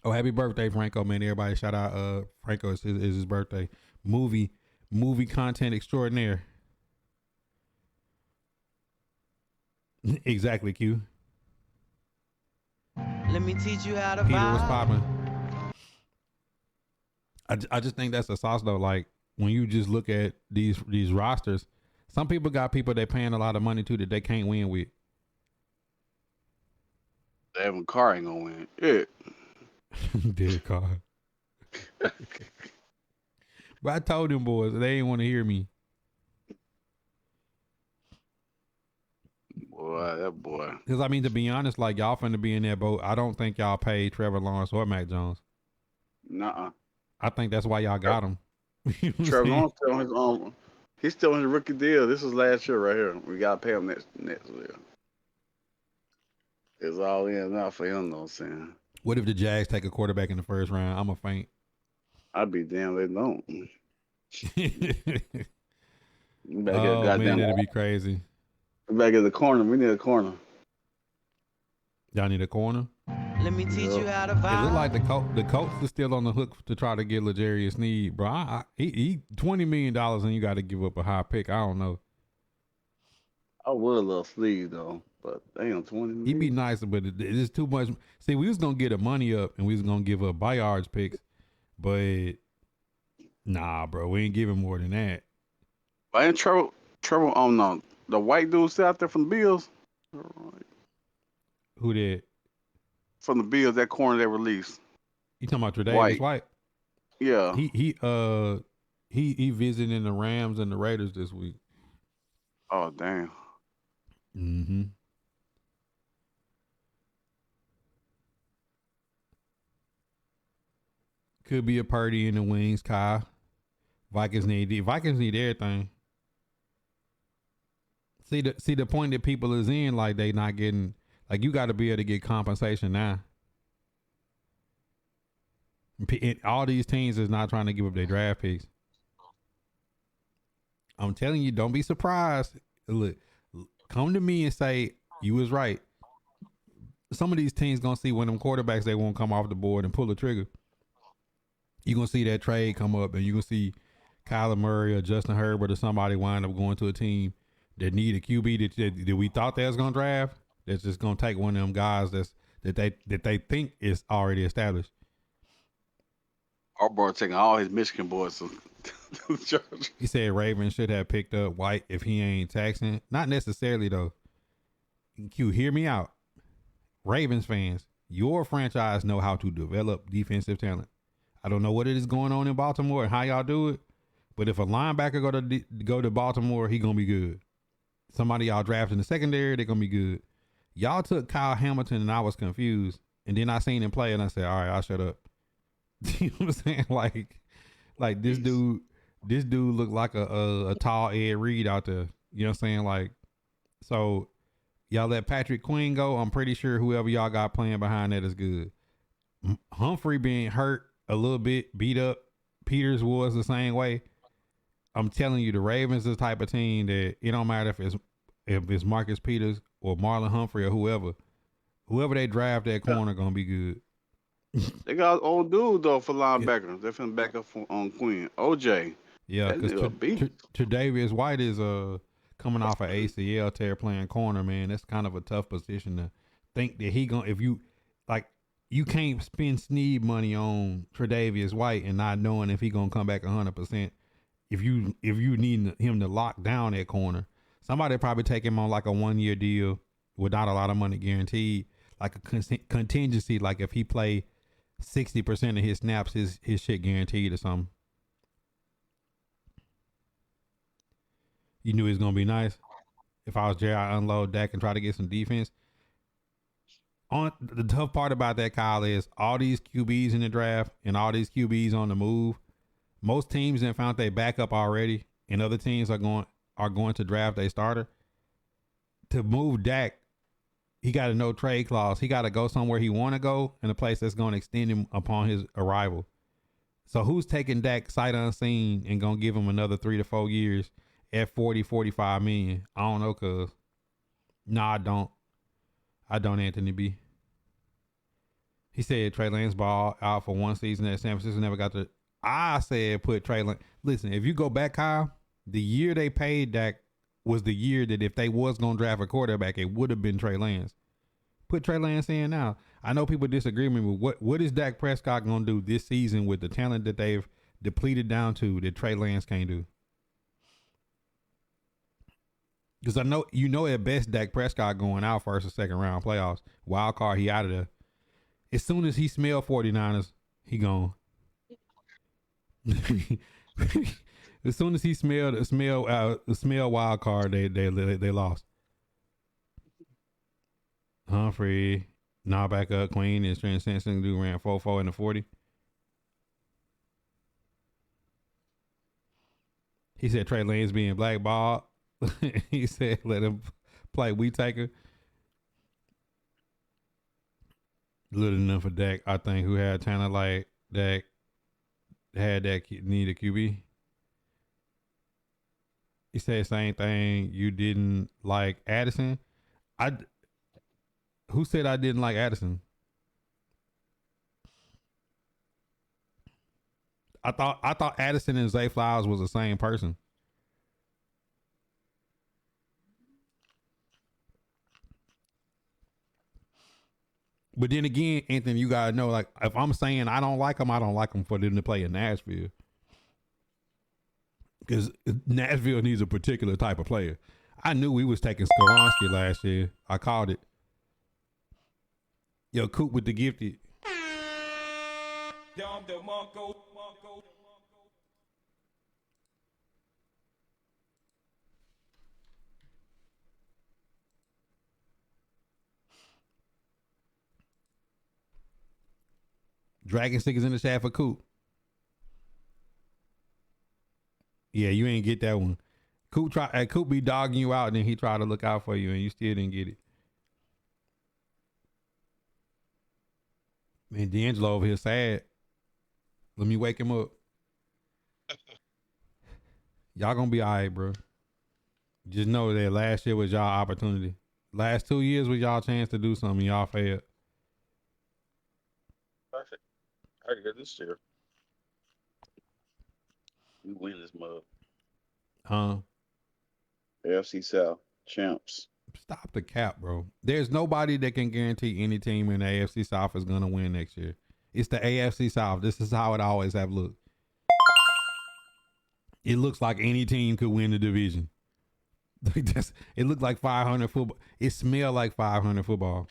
Oh, happy birthday, Franco, man. Everybody shout out Franco is his birthday. Movie content extraordinaire. Exactly, Q. Let me teach you how to Peter, vibe. what's popping? I just think that's a sauce though. Like when you just look at these rosters, some people got people they're paying a lot of money to that they can't win with. Evan Carr ain't gonna win. Yeah. Derek Carr. But I told them boys they ain't want to hear me. Boy, that boy. Because I mean, to be honest, like y'all finna be in that boat. I don't think y'all paid Trevor Lawrence or Mac Jones. Nuh-uh. I think that's why y'all got him. Trevor Lawrence still on his own. He's still on his rookie deal. This is last year right here. We gotta pay him next year. It's all in and out for him, though. Saying. What if the Jags take a quarterback in the first round? I'm a faint. I'd be damn they don't. Oh man, that'd be crazy. We better get the corner. We need a corner. Y'all need a corner. Let me teach you how to It look vibe. like the Colts is still on the hook to try to get L'Jarius Sneed, bro. He $20 million and you got to give up a high pick. I don't know. I would love Sleeve though, but damn, 20. He'd be nicer, but it is too much. See, we was gonna get the money up and we was gonna give up Bayard's picks, but nah, bro, we ain't giving more than that. I ain't Trevor. No, the white dude still out there from the Bills. Who did? From the Bills, that corner they released. You talking about Tre'Davious White? Yeah. He visiting the Rams and the Raiders this week. Oh damn. Mm-hmm. Could be a Purdy in the wings, Kyle. Vikings need everything. See the point that people is in, like they not getting, like you got to be able to get compensation now. All these teams is not trying to give up their draft picks. I'm telling you, don't be surprised. Look, come to me and say you was right. Some of these teams gonna see when them quarterbacks they won't come off the board and pull the trigger. You gonna see that trade come up, and you gonna see Kyler Murray or Justin Herbert or somebody wind up going to a team that need a QB that we thought they was gonna draft. That's just gonna take one of them guys that they think is already established. Our boy taking all his Michigan boys to the church. He said Ravens should have picked up White if he ain't taxing. Not necessarily though. Q, hear me out. Ravens fans, your franchise know how to develop defensive talent. I don't know what it is going on in Baltimore and how y'all do it, but if a linebacker go to Baltimore, he gonna be good. Somebody y'all drafted in the secondary, they're gonna be good. Y'all took Kyle Hamilton and I was confused, and then I seen him play and I said, all right, I'll shut up. You know what I'm saying? Like this dude looked like a tall Ed Reed out there. You know what I'm saying? Like, so y'all let Patrick Queen go. I'm pretty sure whoever y'all got playing behind that is good. Humphrey being hurt a little bit, beat up. Peters was the same way. I'm telling you, the Ravens is the type of team that it don't matter if it's Marcus Peters or Marlon Humphrey or whoever they draft that corner gonna be good. They got old dude though for linebacker. They're finna back up on Queen. OJ. Yeah, because Tre'Davious White is coming off an ACL tear playing corner, man. That's kind of a tough position to think that he gonna, if you like, you can't spend Snead money on Tre'Davious White and not knowing if he gonna come back 100%. If you need him to lock down that corner, somebody probably take him on like a 1-year deal without a lot of money guaranteed, like a contingency, like if he play 60% of his snaps, his shit guaranteed or something. You knew it was gonna be nice. If I was Jerry, I'd unload Dak and try to get some defense. On the tough part about that, Kyle, is all these QBs in the draft and all these QBs on the move. Most teams have found their backup already, and other teams are going to draft a starter. To move Dak, he got a no trade clause. He got to go somewhere he want to go in a place that's going to extend him upon his arrival. So who's taking Dak sight unseen and going to give him another 3 to 4 years at 40, 45 million? I don't know, cuz. No, I don't. I don't, Anthony B. He said Trey Lance ball out for one season at San Francisco, never got to. I said put Trey Lance. Listen, if you go back, Kyle, the year they paid Dak was the year that if they was going to draft a quarterback, it would have been Trey Lance. Put Trey Lance in now. I know people disagree with me, but what is Dak Prescott going to do this season with the talent that they've depleted down to that Trey Lance can't do? Because I know at best Dak Prescott going out first or second round playoffs. Wild card, he out of there. As soon as he smell 49ers, he gone. As soon as he smell wild card, they lost. Humphrey, now back up. Queen is transcending. Dude ran 4.4 in the 40. He said Trey Lane's being blackballed. He said let him play We Taker. Little enough for Dak, I think, who had talent like Dak, had that need a QB. He said same thing. You didn't like Addison. Who said I didn't like Addison? I thought Addison and Zay Flowers was the same person. But then again, Anthony, you gotta know, like, if I'm saying I don't like them, I don't like them for them to play in Nashville. Because Nashville needs a particular type of player. I knew we was taking Skoronski last year. I called it. Yo, Coop with the gifted. Dragon stickers in the chat for Coop. Yeah, you ain't get that one. Coop be dogging you out, and then he tried to look out for you, and you still didn't get it. Man, D'Angelo over here sad. Let me wake him up. Y'all gonna be all right, bro. Just know that last year was y'all opportunity. Last 2 years was y'all chance to do something. Y'all failed. Perfect. I get this year. We win this mug. Huh? AFC South champs. Stop the cap, bro. There's nobody that can guarantee any team in the AFC South is gonna win next year. It's the AFC South. This is how it always have looked. It looks like any team could win the division. It looked like 500 football. It smelled like 500 football.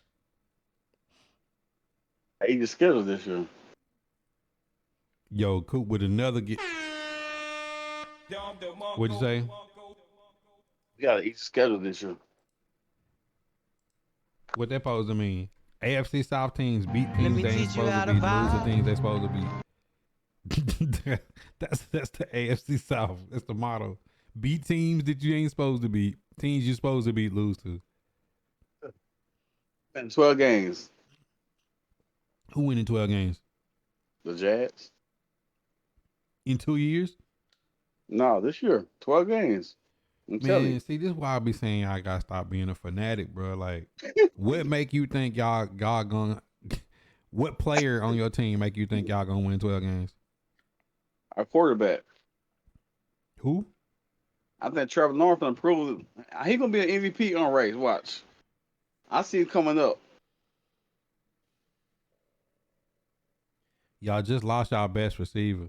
Hey, the schedule this year. Yo, Coop with another get. What'd you say? We got an easy schedule this year. What that supposed to mean? AFC South teams beat teams they ain't supposed to beat, lose the teams they supposed to beat. That's the AFC South. That's the motto. Beat teams that you ain't supposed to beat. Teams you're supposed to beat, lose to. And 12 games. Who win in 12 games? The Jags. In 2 years? No, this year. 12 games. Man, see, this is why I be saying I gotta stop being a fanatic, bro. Like, what make you think y'all gonna? What player on your team make you think y'all gonna win 12 games? Our quarterback. Who? I think Trevor Lawrence improved. He gonna be an MVP on race. Watch. I see him coming up. Y'all just lost y'all best receiver.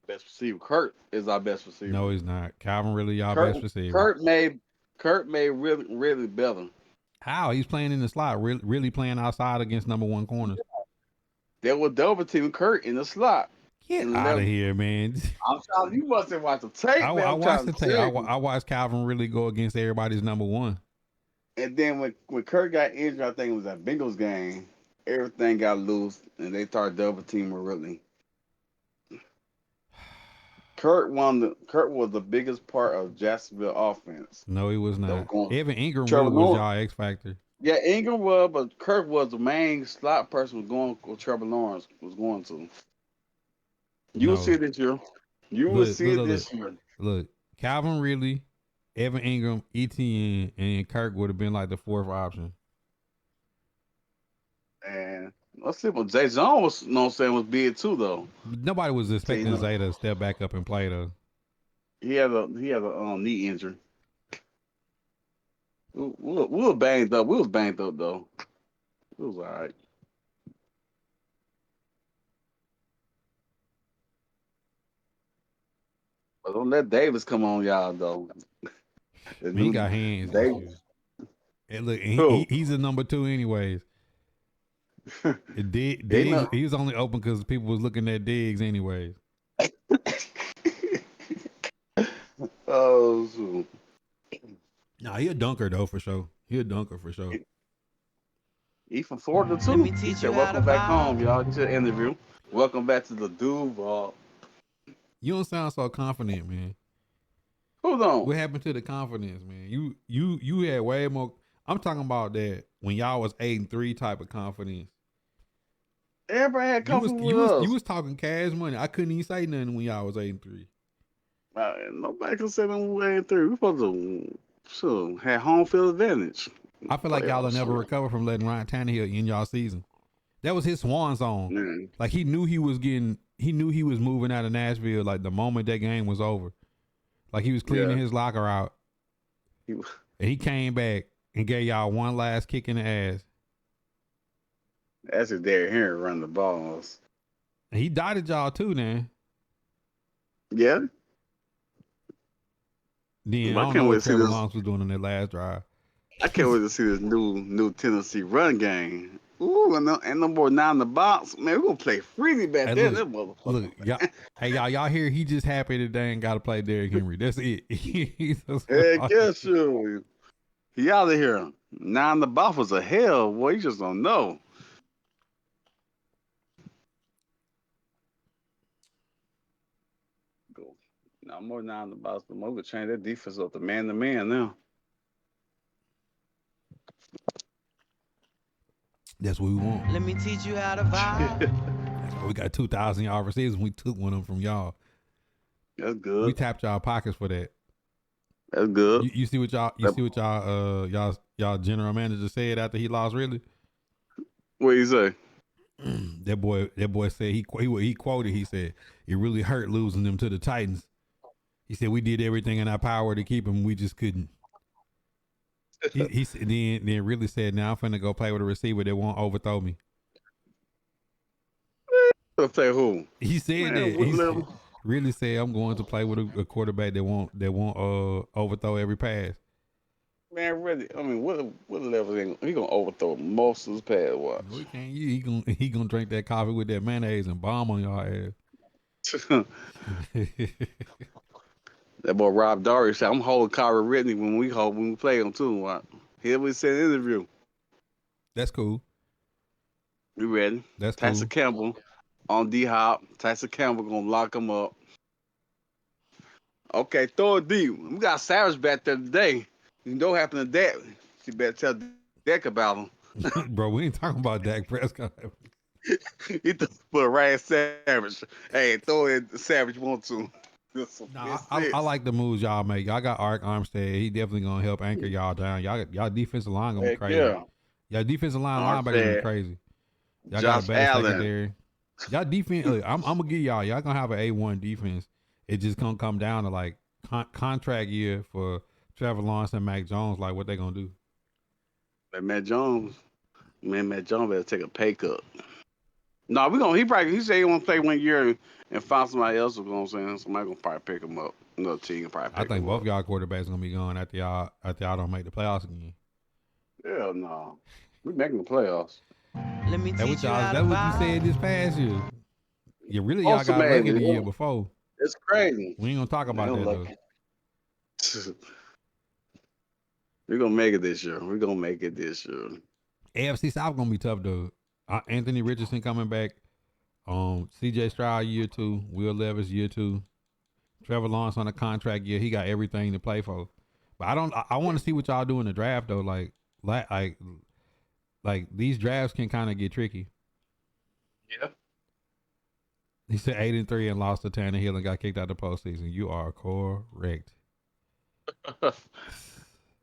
Best receiver. Kurt is our best receiver. No, he's not. Calvin really y'all best receiver. Kurt made really better. How? He's playing in the slot, really playing outside against number one corners. There was double team Kurt in the slot. Get out of here, man. I'm telling you, must have watched the tape. I watched the tape. I watched Calvin really go against everybody's number one. And then when Kurt got injured, I think it was that Bengals game, everything got loose, and they started double teaming really. Kurt was the biggest part of Jacksonville offense. No, he was not. Evan Ingram was y'all X factor. Yeah, Ingram was, but Kurt was the main slot person was going with Trevor Lawrence was going to. You will see it this year. You will see it this year. Look, Calvin Ridley, Evan Ingram, ETN, and Kirk would have been like the fourth option. And let's see what Zay Jones was big too though. Nobody was expecting Zay to step back up and play though. He had a knee injury. We were banged up. We was banged up though. It was all right. But don't let Davis come on y'all though. The Man, he new got hands they issues. And look, who he's a number 2 anyways. they know. He was only open because people was looking at Diggs anyways. Oh, so Nah, he a dunker though for sure. He a dunker for sure. he from Florida Let too. me He teach said, you how to "Welcome back home, vibe. y'all." This is an interview. Welcome back to the Duval. You don't sound so confident, man. Hold on. What happened to the confidence, man? You had way more. I'm talking about that when y'all was 8-3 type of confidence. Everybody had confidence with us. You was talking cash money. I couldn't even say nothing when y'all was 8-3. Nobody can say them way through. We supposed to have home field advantage. I feel like y'all will Playoffs, never shit. recover from letting Ryan Tannehill in y'all season. That was his swan song. Man. Like he knew he was moving out of Nashville like the moment that game was over. Like he was cleaning Yeah. his locker out. He, And he came back and gave y'all one last kick in the ass. that's his Derrick Henry run the balls. And he dotted y'all too, man. Yeah. Then I I don't can't know wait what to see Trevor this. Lawrence was doing on that last drive. I can't wait to see this new Tennessee run game. Ooh, and no more 9 in the box. Man, we're gonna play freely back Hey, there. look, That motherfucker. y'all, y'all hear? He just happy that they ain't got to play Derrick Henry. That's it. Heck yeah, sure. He out of here. 9 in the box was a hell, boy. You just don't know. Go. Now more 9 in the box. The Mo could change that defense up to man now. That's what we want. Let me teach you how to vibe. That's why we got 2,000-yard receivers. We took one of them from y'all. That's We good. tapped y'all pockets for that. That's good. You see what y'all general manager said after he lost? Really? What you say? That boy said he quoted. He said it really hurt losing them to the Titans. He said we did everything in our power to keep him. We just couldn't. He said, then really said, now I'm finna go play with a receiver that won't overthrow me. I'll say who? He said Man, that. what He level? really said I'm going to play with a quarterback that won't overthrow every pass. Man, really? I mean, what level he gonna overthrow most of his pass watch? No, he can't. He gonna drink that coffee with that mayonnaise and bomb on your ass. That boy Rob Daugherty said, "I'm holding Kyrie Whitney when we play him too." What? He always said in the interview. That's cool. You ready? That's Tyson cool. Campbell on D Hop. Tyson Campbell gonna lock him up. Okay, throw it deep. We got Savage back there today. You know what happened to Dak? You better tell Dak about him. Bro, we ain't talking about Dak Prescott. He put a right Savage. Hey, throw it. Savage want to. Nah, I like the moves y'all make. Y'all got Ark Armstead. He definitely gonna help anchor y'all down. Y'all defensive line gonna be Heck crazy. yeah. Y'all defensive line linebackers gonna be crazy. Y'all got Josh a better Allen. secondary. Y'all defense. Look, I'm gonna give y'all. Y'all gonna have an A1 defense. It just gonna come down to like contract year for Trevor Lawrence and Mac Jones. Like what they gonna do? But Matt Jones better take a pay cut. No, he said he want to play 1 year and find somebody else. You know what I'm saying? Somebody gonna probably pick him up. Another team can probably I pick think him both up. y'all quarterbacks gonna be gone after y'all don't make the playoffs again. Hell no. We making the playoffs. Let me teach you how to That's what you said vibe. this past year. Yeah, really, y'all Also, got lucky man, the year before. it's crazy. We ain't gonna talk about Man, that though. We're gonna make it this year. AFC South gonna be tough though. Anthony Richardson coming back. CJ Stroud year 2. Will Levis year 2. Trevor Lawrence on a contract year. He got everything to play for. But I want to see what y'all do in the draft though. Like these drafts can kind of get tricky. Yeah. He said 8-3 and lost to Tannehill and got kicked out of the postseason. You are correct.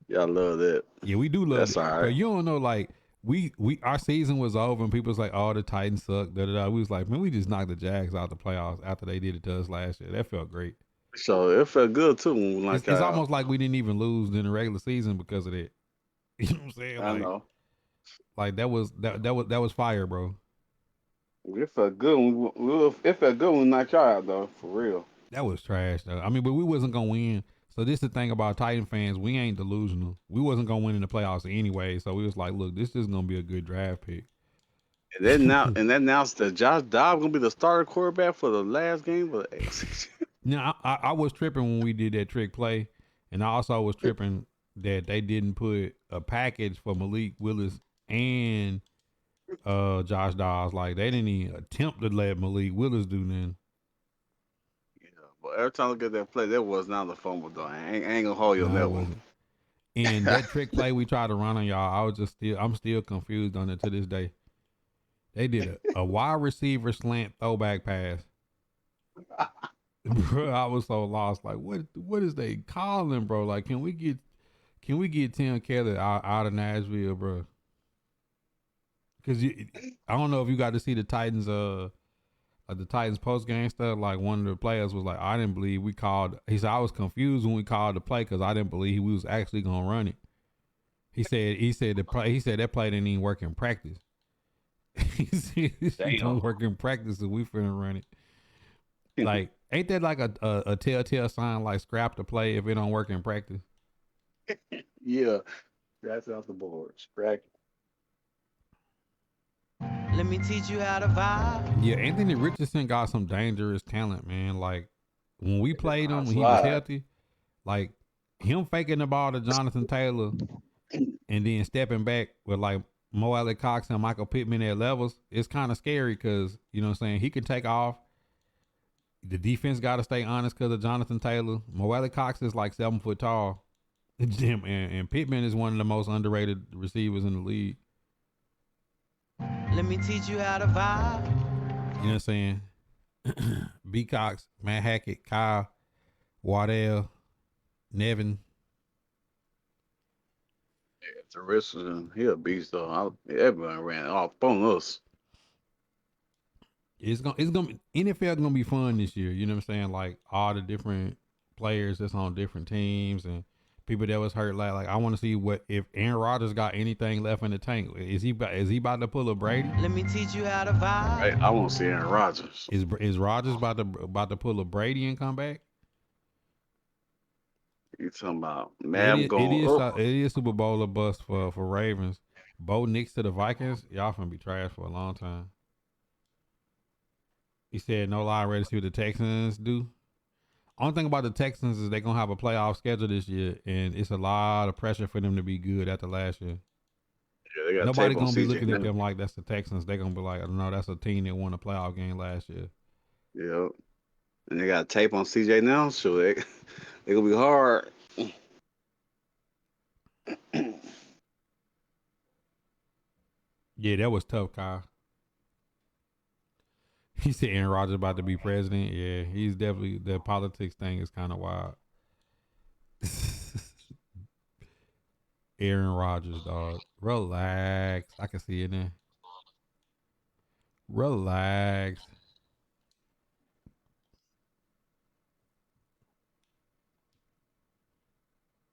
Y'all love that. Yeah, we do love That's it. all But right. you don't know, like we our season was over and people was like, "Oh, the Titans suck." Da, da, da. We was like, "Man, we just knocked the Jags out the playoffs after they did it to us last year." That felt great. So it felt good too when we knocked It's y'all out. almost like we didn't even lose in the regular season because of that. You know what I'm saying? I know. Like that was fire, bro. It felt good. It felt good when we knocked y'all out though, for real. That was trash though. I mean, but we wasn't gonna win. So this is the thing about Titan fans. We ain't delusional. We wasn't gonna win in the playoffs anyway. So we was like, look, this is gonna be a good draft pick. And that announced that Josh Dobbs gonna be the starter quarterback for the last game of the AFC. Now I was tripping when we did that trick play, and I also was tripping that they didn't put a package for Malik Willis and Josh Dobbs. Like they didn't even attempt to let Malik Willis do nothing. Yeah, but every time I look at that play, that was not a fumble though. I ain't gonna hold you on No, it that wasn't. And that trick play we tried to run on y'all, I'm still confused on it to this day. They did a wide receiver slant throwback pass. Bro, I was so lost. Like, what is they calling, bro? Like, can we get Tim Kelly out of Nashville, bro? Because I don't know if you got to see the Titans like the Titans post game stuff. Like one of the players was like, I didn't believe we called. He said I was confused when we called the play because I didn't believe we was actually gonna run it. He said that play didn't even work in practice. He said it don't work in practice, so we finna run it. Like, ain't that like a telltale sign? Like scrap the play if it don't work in practice. Yeah, that's off the board. Scratch. Let me teach you how to vibe. Yeah, Anthony Richardson got some dangerous talent, man. Like when we played him when he was healthy, like him faking the ball to Jonathan Taylor and then stepping back with like Mo Alley Cox and Michael Pittman at levels, it's kind of scary because, you know what I'm saying, he can take off. The defense got to stay honest because of Jonathan Taylor. Mo Alley Cox is like 7 foot tall. And Pittman is one of the most underrated receivers in the league. Let me teach you how to vibe. You know what I'm saying? B. Cox, Matt Hackett, Kyle, Waddell, Nevin. Yeah, the rest of them, he a beast though. Everyone ran off on us. It's gonna be NFL gonna be fun this year. You know what I'm saying? Like all the different players that's on different teams and people that was hurt. Like I want to see what if Aaron Rodgers got anything left in the tank. Is he about to pull a Brady? Let me teach you how to vibe. Right? I want to see Aaron Rodgers. Is Rodgers about to pull a Brady and come back? You talking about Mab going up? It is Super Bowl or bust for Ravens. Bo Nix to the Vikings. Y'all finna be trash for a long time. He said no lie, ready to see what the Texans do. Only thing about the Texans is they're gonna have a playoff schedule this year, and it's a lot of pressure for them to be good after last year. Yeah, they got Nobody gonna be CJ looking at now. them like that's the Texans. They're gonna be like, no, that's a team that won a playoff game last year. Yep. And they got tape on CJ now, so they gonna be hard. Yeah, that was tough, Kyle. He said Aaron Rodgers about to be president. Yeah, he's definitely, the politics thing is kind of wild. Aaron Rodgers, dog. Relax. I can see it there. Relax.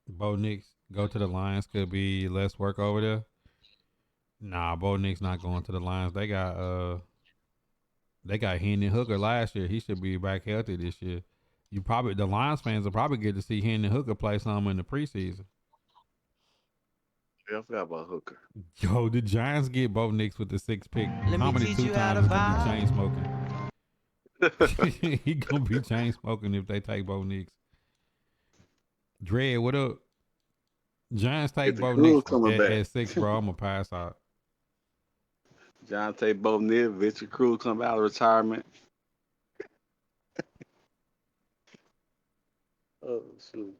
Bo Nix go to the Lions could be less work over there. Nah, Bo Nix not going to the Lions. They got Hendon Hooker last year. He should be back healthy this year. The Lions fans will probably get to see Hendon Hooker play some in the preseason. Yeah, I forgot about Hooker. Yo, the Giants get Bo Nix with the 6th pick. Let How me many teach 2 you how to times is gonna be vibe. chain smoking? He gonna be chain smoking if they take Bo Nix. Dread, what up? Giants take Get the Bo Cruz Nix coming back. at 6, bro. I'm gonna pass out. John Tate Bo Nix, Victor Cruz come out of retirement. Oh shoot.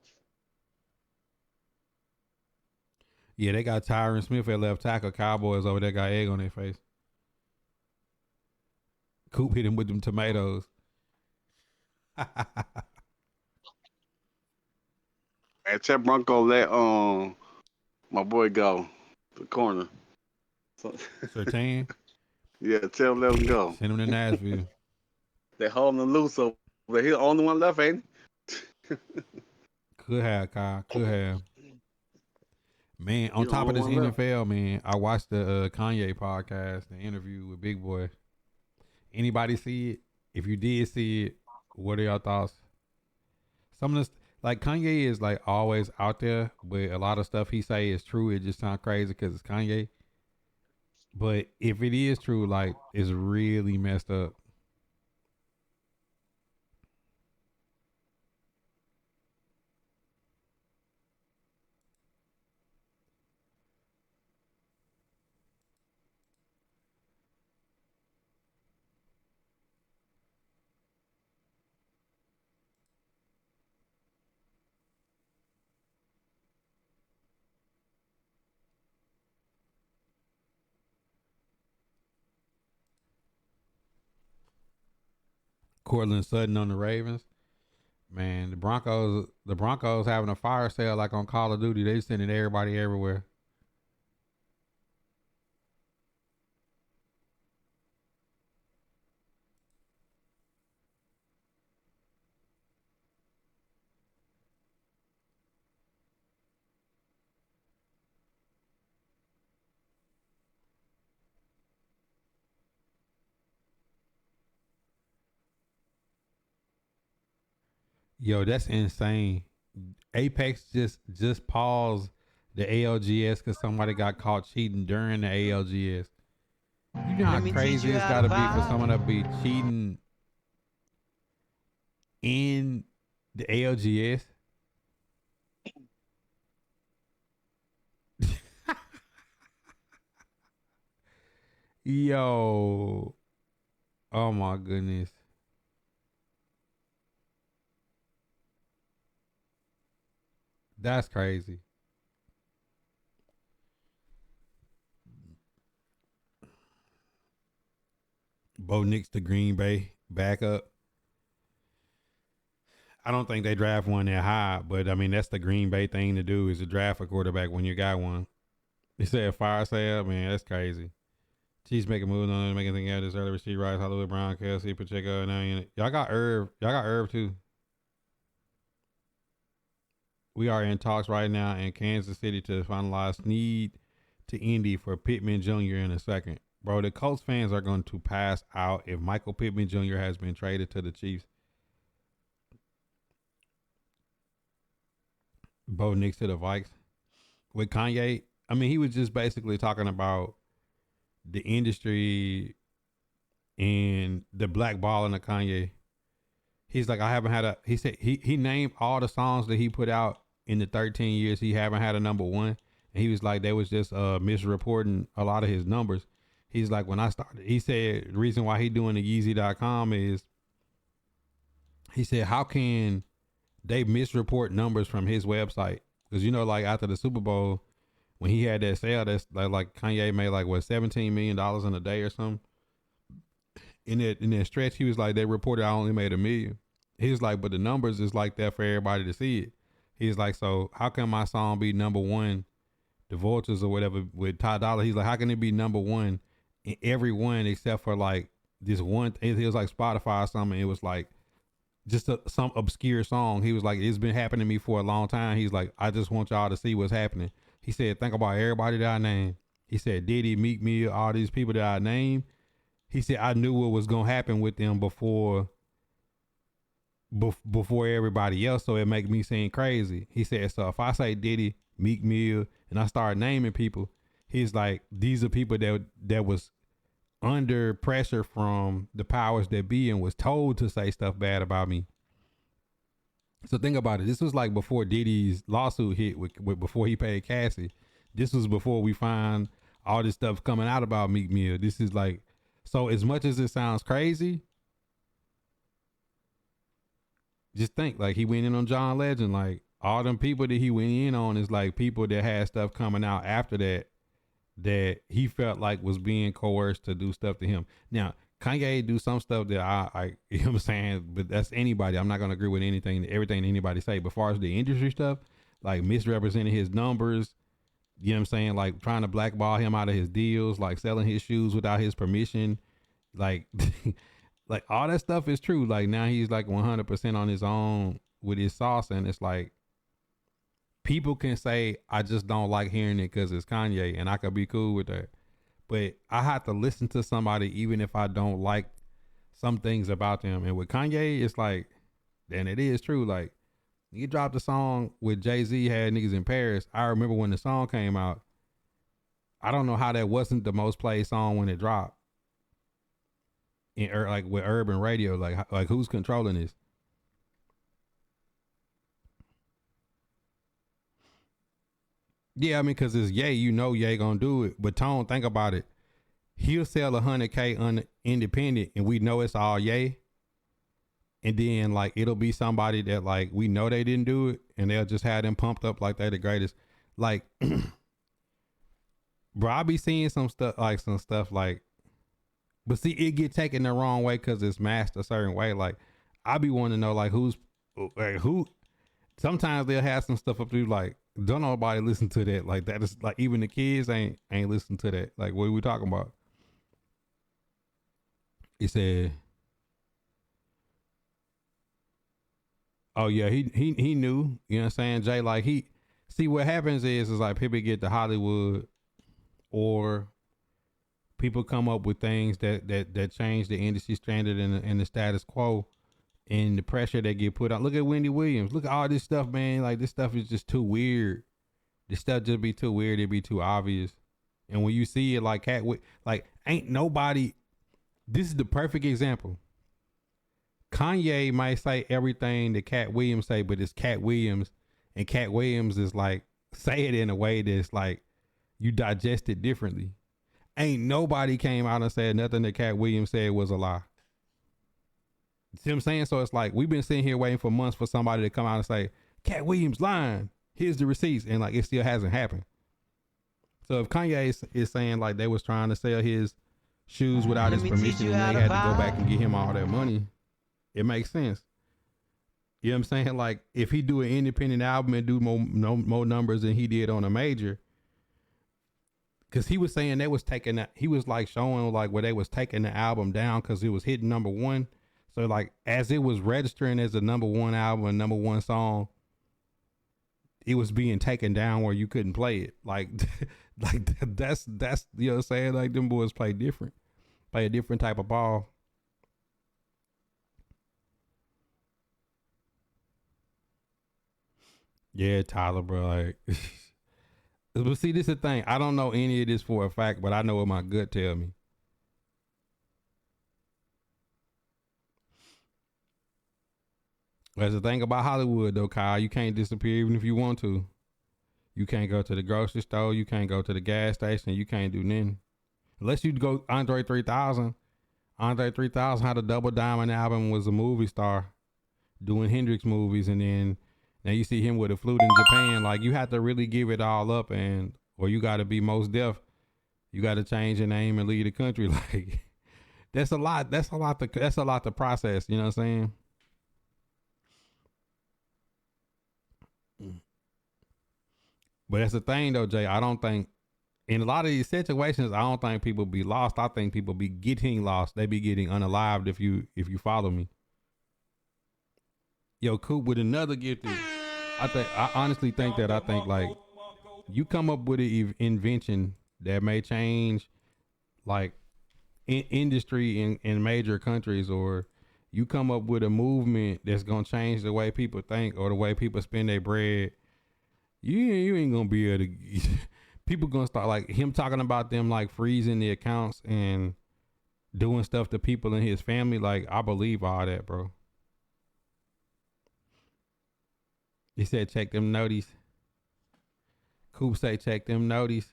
Yeah, they got Tyron Smith at left tackle. Cowboys over there got egg on their face. Coop hit him with them tomatoes. And tell Bronco let my boy go the corner. So, Sertan, yeah, tell him let him go. send him to Nashville. They holding him loose over there. He the only one left, ain't he? Could have, Kyle. Could have. Man, on the top of this only one left. NFL, man, I watched the Kanye podcast, the interview with Big Boy. Anybody see it? If you did see it, what are your thoughts? Some of this, like Kanye is like always out there, but a lot of stuff he say is true. It just sounds crazy because it's Kanye. But if it is true, like it's really messed up. Cortland Sutton on the Ravens. Man, the Broncos having a fire sale like on Call of Duty. They sending everybody everywhere. Yo, that's insane. Apex just paused the ALGS because somebody got caught cheating during the ALGS. You know how Let me teach crazy you it's how got to to be for someone to vibe. be cheating in the ALGS. Yo, oh my goodness, that's crazy. Bo Nix to Green Bay backup. I don't think they draft one that high, but I mean that's the Green Bay thing to do is to draft a quarterback when you got one. They said fire sale, man, that's crazy. Chiefs making moves on it, making things out of this early receiver Rice, Hollywood Brown, Kelsey, Pacheco, now y'all got Irv. Y'all got Irv too. We are in talks right now in Kansas City to finalize Snead to Indy for Pittman Jr. in a second. Bro, the Colts fans are going to pass out if Michael Pittman Jr. has been traded to the Chiefs. Bo Nix to the Vikes. With Kanye, I mean, he was just basically talking about the industry and the black ball in the Kanye. He's like, I haven't had a. He said he named all the songs that he put out in the 13 years he haven't had a number one, and he was like they was just misreporting a lot of his numbers. He's like when I started, he said the reason why he doing the Yeezy.com is he said how can they misreport numbers from his website because you know like after the Super Bowl when he had that sale that's like Kanye made like what $17 million in a day or something. In that stretch, he was like, they reported I only made $1 million. He was like, but the numbers is like that for everybody to see it. He's like, so how can my song be number one, the Vultures or whatever with Ty Dolla? He's like, how can it be number one in every one except for like this one? It was like Spotify or something. It was like just some obscure song. He was like, it's been happening to me for a long time. He's like, I just want y'all to see what's happening. He said, think about everybody that I named. He said, Diddy, Meek Mill, all these people that I named. He said, I knew what was gonna happen with them before everybody else, so it make me seem crazy. He said, so if I say Diddy, Meek Mill, and I start naming people, he's like, these are people that was under pressure from the powers that be and was told to say stuff bad about me. So think about it. This was like before Diddy's lawsuit hit with before he paid Cassie. This was before we find all this stuff coming out about Meek Mill. This is like, so as much as it sounds crazy, just think like he went in on John Legend. Like all them people that he went in on is like people that had stuff coming out after that he felt like was being coerced to do stuff to him. Now Kanye do some stuff that I you know what I'm saying, but that's anybody. I'm not gonna agree with everything anybody say. But as far as the industry stuff, like misrepresenting his numbers, you know what I'm saying, like trying to blackball him out of his deals, like selling his shoes without his permission, like like all that stuff is true. Like now he's like 100% on his own with his sauce, and it's like people can say I just don't like hearing it because it's Kanye, and I could be cool with that. But I have to listen to somebody even if I don't like some things about them. And with Kanye, it's like, and it is true. Like He dropped a song with Jay-Z had niggas in Paris. I remember when the song came out. I don't know how that wasn't the most played song when it dropped. Like with urban radio, like who's controlling this? Yeah, I mean, cause it's Ye, you know Ye gonna do it. But Tone, think about it. He'll sell 100K independent, and we know it's all Ye. And then like it'll be somebody that like we know they didn't do it, and they'll just have them pumped up like they're the greatest. Like, bro, I be seeing some stuff like, but see, it get taken the wrong way because it's masked a certain way. Like, I be wanting to know like who. Sometimes they'll have some stuff up to like, don't nobody listen to that. Like that is like even the kids ain't listen to that. Like what are we talking about? He said, "Oh yeah, he knew." You know what I'm saying, Jay? Like he see what happens is like people get to Hollywood, or people come up with things that change the industry standard and the status quo, and the pressure that get put on. Look at Wendy Williams. Look at all this stuff, man. Like this stuff is just too weird. This stuff just be too weird. It be too obvious. And when you see it like like ain't nobody. This is the perfect example. Kanye might say everything that Cat Williams say, but it's Cat Williams, and Cat Williams is like say it in a way that's like you digest it differently. Ain't nobody came out and said nothing that Cat Williams said was a lie. See what I'm saying? So it's like we've been sitting here waiting for months for somebody to come out and say, Cat Williams lying. Here's the receipts. And like it still hasn't happened. So if Kanye is saying like they was trying to sell his shoes without his permission and they had to go back and get him all that money, it makes sense. You know what I'm saying? Like if he do an independent album and do more numbers than he did on a major, because he was saying they was taking that, he was like showing like where they was taking the album down because it was hitting number one. So like as it was registering as a number one album and number one song, it was being taken down where you couldn't play it. Like that's you know what I'm saying? Like them boys play a different type of ball. Yeah, Tyler, bro. Like, but see, this is the thing. I don't know any of this for a fact, but I know what my gut tell me. That's the thing about Hollywood, though, Kyle. You can't disappear even if you want to. You can't go to the grocery store. You can't go to the gas station. You can't do nothing. Unless you go Andre 3000. Andre 3000 had a double diamond album, was a movie star doing Hendrix movies, and then now you see him with a flute in Japan. Like you have to really give it all up, or you got to be most deaf. You got to change your name and leave the country. Like that's a lot. That's a lot to process. You know what I'm saying? But that's the thing though, Jay. I don't think in a lot of these situations, I don't think people be lost. I think people be getting lost. They be getting unalived if you follow me. Yo, Coop with another gift. I honestly think that like you come up with an invention that may change like industry in major countries, or you come up with a movement that's gonna change the way people think or the way people spend their bread. You ain't gonna be able to. People gonna start like him talking about them like freezing the accounts and doing stuff to people in his family. Like I believe all that, bro. He said check them noties. Coop say check them noties.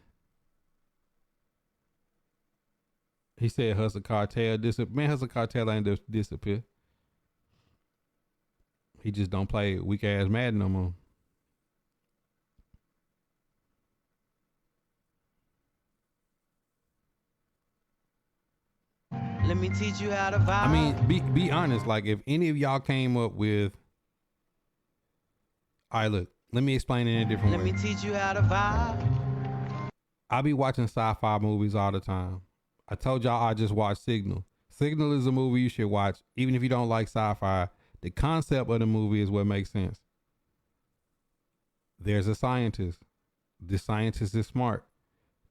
He said Hustle Cartel disappear. Man, Hustle Cartel ain't just disappear. He just don't play weak ass Madden no more. Let me teach you how to vibe. I mean, be honest. Like if any of y'all came up with, all right, look, let me explain it in a different way. Let me teach you how to vibe. I be watching sci-fi movies all the time. I told y'all I just watched Signal. Signal is a movie you should watch, even if you don't like sci-fi. The concept of the movie is what makes sense. There's a scientist. This scientist is smart.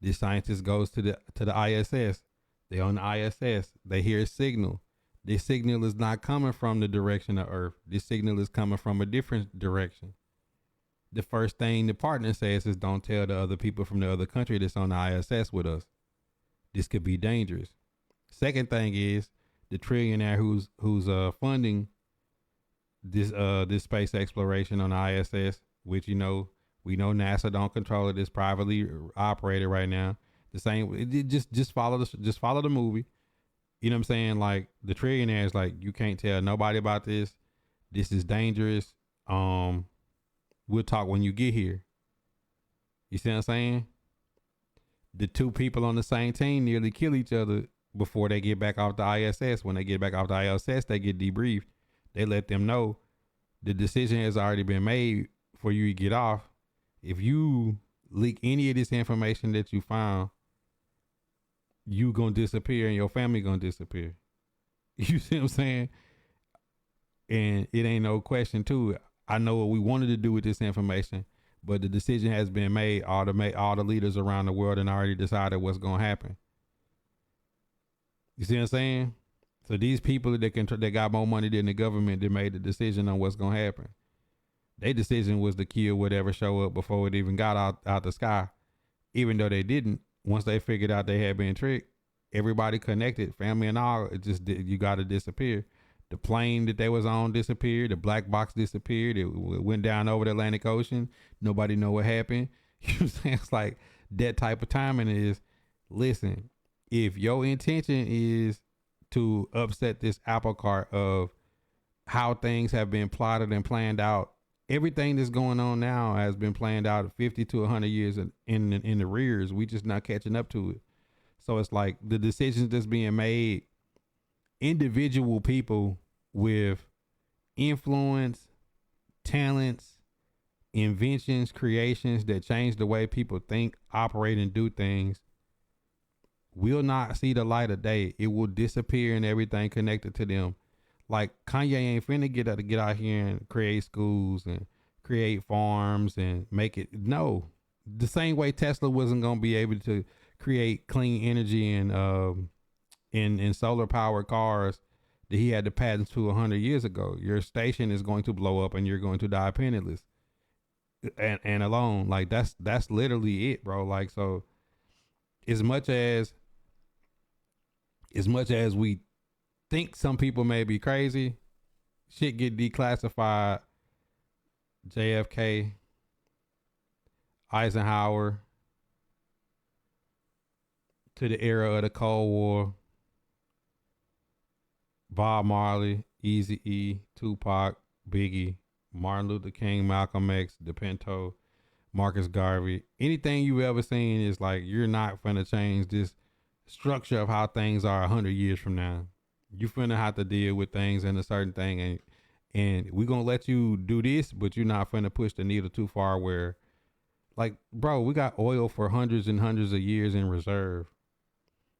This scientist goes to the ISS. They on the ISS. They hear a signal. This signal is not coming from the direction of Earth. This signal is coming from a different direction. The first thing the partner says is don't tell the other people from the other country that's on the ISS with us. This could be dangerous. Second thing is the trillionaire who's funding this space exploration on the ISS, which we know NASA don't control it. It's privately operated right now. The same, just follow the movie. You know what I'm saying? Like the trillionaire is like, you can't tell nobody about this. This is dangerous. We'll talk when you get here. You see what I'm saying? The two people on the same team nearly kill each other before they get back off the ISS. When they get back off the ISS, they get debriefed. They let them know the decision has already been made for you to get off. If you leak any of this information that you found, you gonna disappear and your family gonna disappear. You see what I'm saying? And it ain't no question too. I know what we wanted to do with this information, but the decision has been made. All the leaders around the world and already decided what's gonna happen. You see what I'm saying? So these people that got more money than the government that made the decision on what's gonna happen. Their decision was to kill whatever show up before it even got out the sky. Even though they didn't, once they figured out they had been tricked, everybody connected, family and all, you got to disappear. The plane that they was on disappeared. The black box disappeared. It went down over the Atlantic Ocean. Nobody know what happened. You know what I'm saying? It's like that type of timing is, listen, if your intention is to upset this apple cart of how things have been plotted and planned out, everything that's going on now has been planned out 50 to 100 years in the rears. We just not catching up to it. So it's like the decisions that's being made, individual people with influence, talents, inventions, creations that change the way people think, operate, and do things will not see the light of day. It will disappear and everything connected to them. Like Kanye ain't finna get out here and create schools and create farms and make it. No, the same way Tesla wasn't gonna be able to create clean energy and in solar powered cars that he had the patents to 100 years ago. Your station is going to blow up and you're going to die penniless and alone. Like that's literally it, bro. Like, so as much as we think some people may be crazy, shit get declassified. JFK, Eisenhower, to the era of the Cold War, Bob Marley, Eazy-E, Tupac, Biggie, Martin Luther King, Malcolm X, DePinto, Marcus Garvey. Anything you've ever seen is like, you're not finna change this structure of how things are 100 years from now. You finna have to deal with things in a certain thing, and we're gonna let you do this, but you're not finna push the needle too far where, like, bro, we got oil for hundreds and hundreds of years in reserve.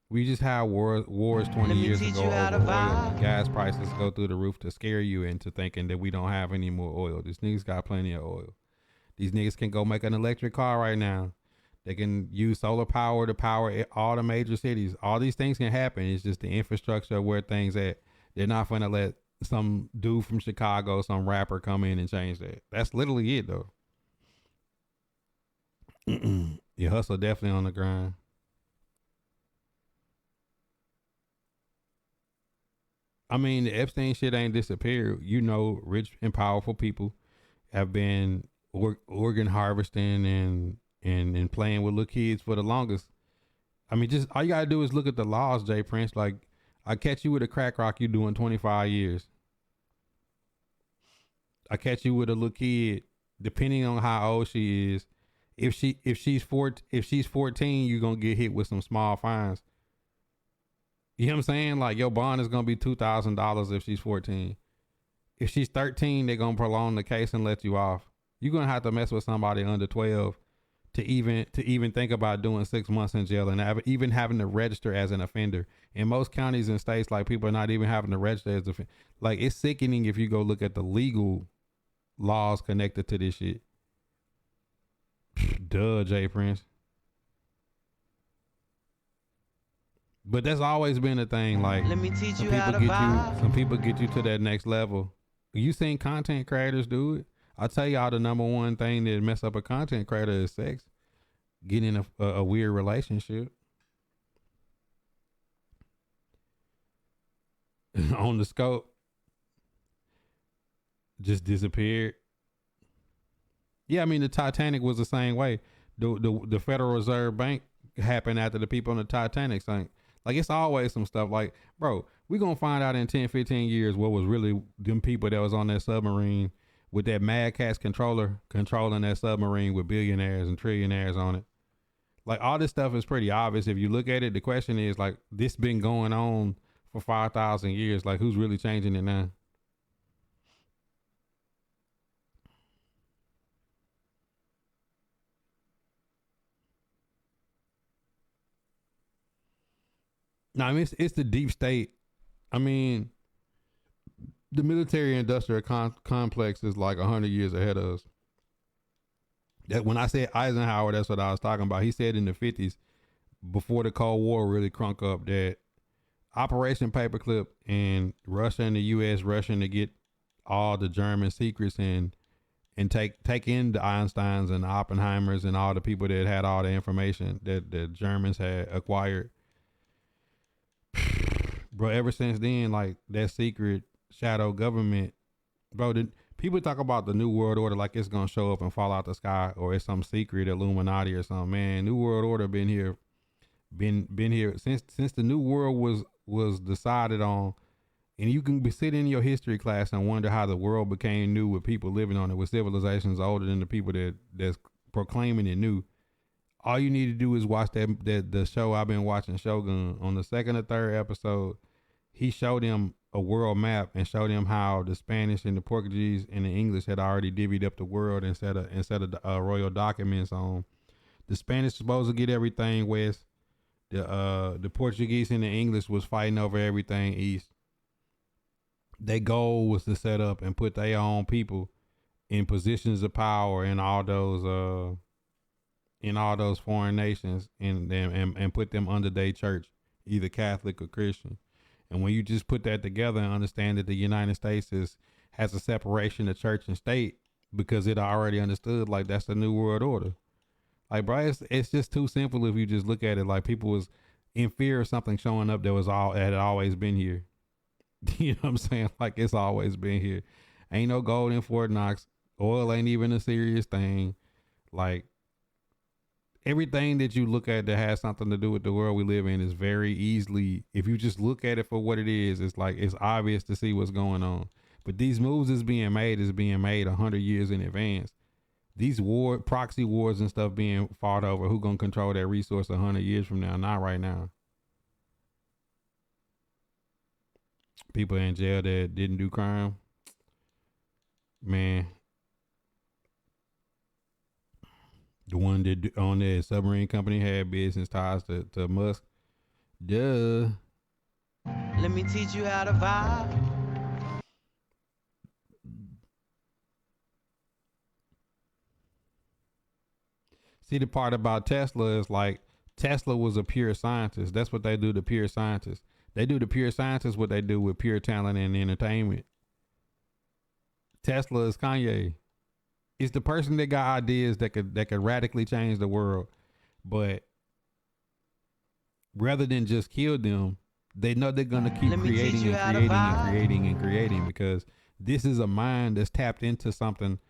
We just had wars 20 years ago over oil. Gas prices go through the roof to scare you into thinking that we don't have any more oil. These niggas got plenty of oil. These niggas can go make an electric car right now. They can use solar power to power all the major cities. All these things can happen. It's just the infrastructure of where things at. They're not going to let some dude from Chicago, some rapper, come in and change that. That's literally it, though. Your hustle definitely on the grind. I mean, the Epstein shit ain't disappeared. You know, rich and powerful people have been organ harvesting and playing with little kids for the longest. I mean, just all you gotta do is look at the laws, Jay Prince. Like, I catch you with a crack rock, you doing 25 years. I catch you with a little kid, depending on how old she is. If she's 14, you're gonna get hit with some small fines. You know what I'm saying? Like, your bond is gonna be $2,000 if she's 14. If she's 13, they're gonna prolong the case and let you off. You're gonna have to mess with somebody under 12 to even think about doing 6 months in jail and even having to register as an offender. In most counties and states, like, people are not even having to register as a, like, it's sickening if you go look at the legal laws connected to this shit. Duh, Jay Prince. But that's always been a thing. Like Let me teach you how to vibe. some people get you to that next level. You seen content creators do it. I'll tell y'all the number one thing that mess up a content creator is sex. Getting in a weird relationship. On the scope. Just disappeared. Yeah, I mean the Titanic was the same way. The Federal Reserve Bank happened after the people on the Titanic sank. Like it's always some stuff like, bro, we gonna find out in 10, 15 years what was really them people that was on that submarine with that Mad Catz controller controlling that submarine with billionaires and trillionaires on it. Like all this stuff is pretty obvious if you look at it. The question is like this been going on for 5,000 years. Like who's really changing it now? No, I mean it's the deep state. I mean, the military industrial complex is like 100 years ahead of us. That when I said Eisenhower, that's what I was talking about. He said in the 50s, before the Cold War really crunk up, that Operation Paperclip and Russia and the U.S. rushing to get all the German secrets and take in the Einsteins and the Oppenheimers and all the people that had all the information that the Germans had acquired. Bro, ever since then, like that secret shadow government, bro, people talk about the New World Order like it's gonna show up and fall out the sky or it's some secret Illuminati or something. Man, New World Order been here since the New World was decided on. And you can be sitting in your history class and wonder how the world became new with people living on it, with civilizations older than the people that's proclaiming it new. All you need to do is watch the show I've been watching, Shogun. On the second or third episode, he showed them a world map and showed them how the Spanish and the Portuguese and the English had already divvied up the world instead of the royal documents on. The Spanish supposed to get everything west. The Portuguese and the English was fighting over everything east. Their goal was to set up and put their own people in positions of power in all those foreign nations and put them under their church, either Catholic or Christian. And when you just put that together and understand that the United States has a separation of church and state because it already understood like that's the New World Order. Like, bro, it's just too simple if you just look at it like people was in fear of something showing up that had always been here. You know what I'm saying? Like it's always been here. Ain't no gold in Fort Knox. Oil ain't even a serious thing. Like everything that you look at that has something to do with the world we live in is very easily, if you just look at it for what it is, it's like it's obvious to see what's going on. But these moves is being made 100 years in advance. These proxy wars and stuff being fought over who gonna control that resource 100 years from now, not right now. People in jail that didn't do crime, man. The one that on that submarine company had business ties to Musk. Duh. Let me teach you how to vibe. See, the part about Tesla is like Tesla was a pure scientist. That's what they do to pure scientists. They do to pure scientists what they do with pure talent and entertainment. Tesla is Kanye. It's the person that got ideas that could radically change the world. But rather than just kill them, they know they're gonna keep creating because this is a mind that's tapped into something,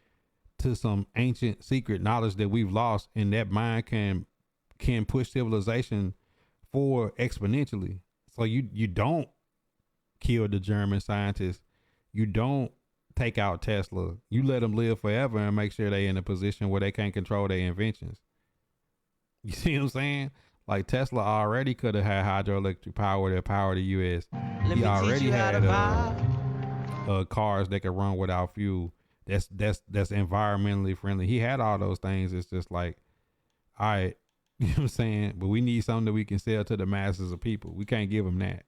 to some ancient secret knowledge that we've lost, and that mind can push civilization forward exponentially. So you don't kill the German scientists. You don't take out Tesla. You let them live forever and make sure they in a position where they can't control their inventions. You see what I'm saying? Like Tesla already could have had hydroelectric power that power the U.S. He already had cars that could run without fuel. That's environmentally friendly. He had all those things. It's just like, all right, you know what I'm saying? But we need something that we can sell to the masses of people. We can't give him that.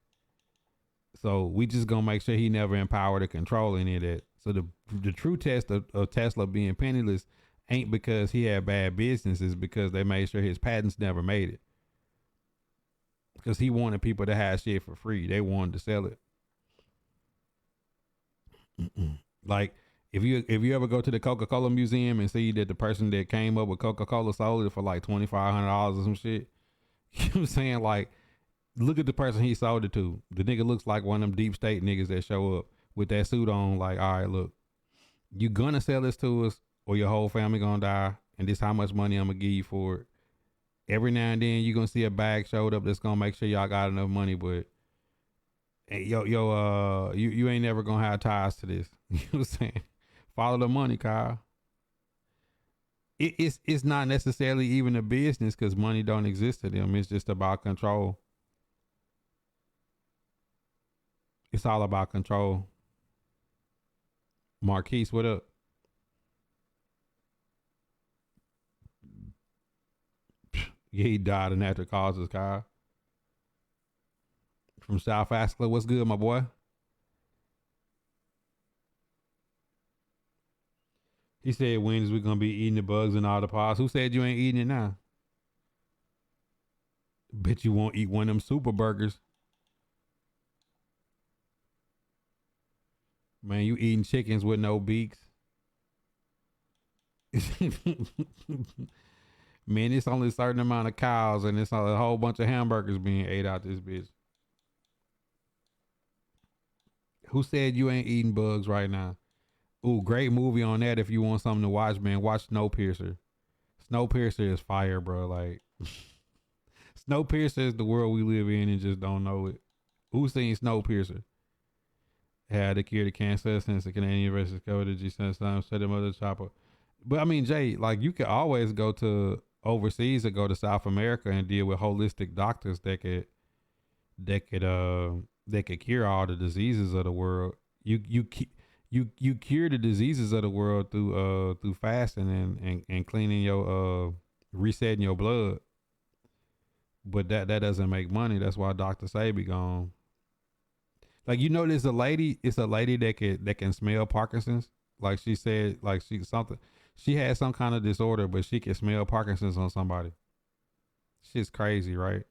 So we just gonna make sure he never empowered or control any of that. So the true test of Tesla being penniless ain't because he had bad business, it's because they made sure his patents never made it. because he wanted people to have shit for free. They wanted to sell it. Like if you ever go to the Coca-Cola museum and see that the person that came up with Coca-Cola sold it for like $2,500 or some shit, you know what I'm saying? Like, look at the person he sold it to. The nigga looks like one of them deep state niggas that show up with that suit on. Like, all right, look, you gonna sell this to us, or your whole family gonna die, and this how much money I'm gonna give you for it. Every now and then you gonna see a bag showed up that's gonna make sure y'all got enough money, but hey, you ain't never gonna have ties to this. You know what I'm saying? Follow the money, Kyle. It's not necessarily even a business because money don't exist to them. It's just about control. It's all about control. Marquise, what up? Yeah, he died of natural causes, Kyle. From South Africa, what's good, my boy? He said, when is we gonna be eating the bugs and all the pods? Who said you ain't eating it now? Bet you won't eat one of them super burgers. Man, you eating chickens with no beaks. Man, it's only a certain amount of cows and it's a whole bunch of hamburgers being ate out this bitch. Who said you ain't eating bugs right now? Ooh, great movie on that if you want something to watch, man. Watch Snowpiercer. Snowpiercer is fire, bro. Like, Snowpiercer is the world we live in and just don't know it. Who seen Snowpiercer? Had to cure the cancer since the Canadian University discovered the G said the mother chopper. But I mean, Jay, like you could always go to overseas or go to South America and deal with holistic doctors that could cure all the diseases of the world. You cure the diseases of the world through fasting and cleaning your resetting your blood. But that doesn't make money. That's why Dr. Say be gone. Like, you know, it's a lady that can smell Parkinson's. Like she said, like she had some kind of disorder, but she can smell Parkinson's on somebody. Shit's crazy, right?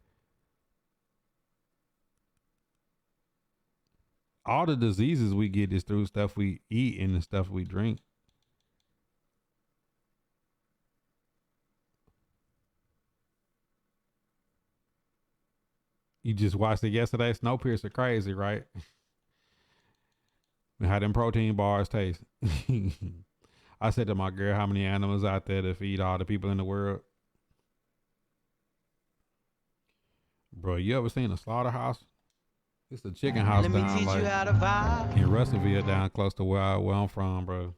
All the diseases we get is through stuff we eat and the stuff we drink. You just watched it yesterday. Snowpiercer crazy, right? How them protein bars taste. I said to my girl, how many animals out there to feed all the people in the world? Bro, you ever seen a slaughterhouse? It's a chicken house Let me down teach like you how to vibe. in Russellville down close to where I'm from, bro.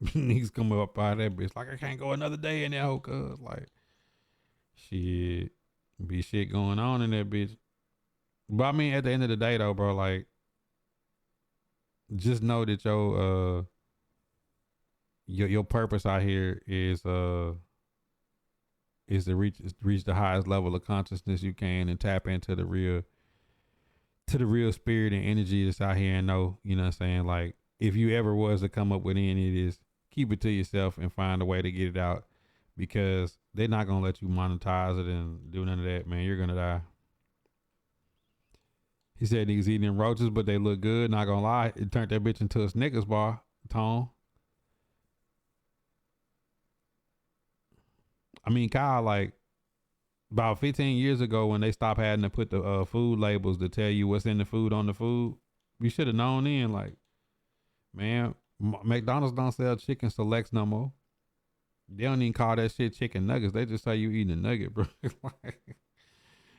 Niggas come up by that bitch like I can't go another day in that whole cuz like shit. Be shit going on in that bitch. But I mean at the end of the day though, bro, like just know that your purpose out here is to reach the highest level of consciousness you can and tap into the real spirit and energy that's out here and know, you know what I'm saying? Like if you ever was to come up with any of this, keep it to yourself and find a way to get it out because they're not gonna let you monetize it and do none of that, man. You're gonna die. He said niggas eating them roaches, but they look good. Not gonna lie, it turned that bitch into a Snickers bar, Tone. I mean, Kyle, like about 15 years ago when they stopped having to put the food labels to tell you what's in the food on the food, you should have known then, like, man, McDonald's don't sell chicken selects no more. They don't even call that shit chicken nuggets. They just say you eating a nugget, bro. Like,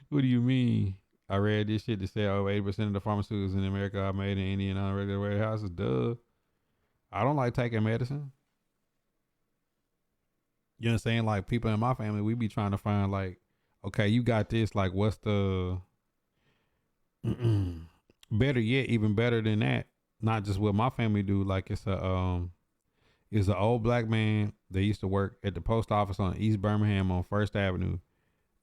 what do you mean? I read this shit that said over 80% of the pharmaceuticals in America are made in Indian unregulated warehouses. Duh. I don't like taking medicine. You know what I'm saying? Like people in my family, we be trying to find like, okay, you got this. Like, what's the better yet? Even better than that. Not just what my family do. Like it's an old black man that used to work at the post office on East Birmingham on First Avenue.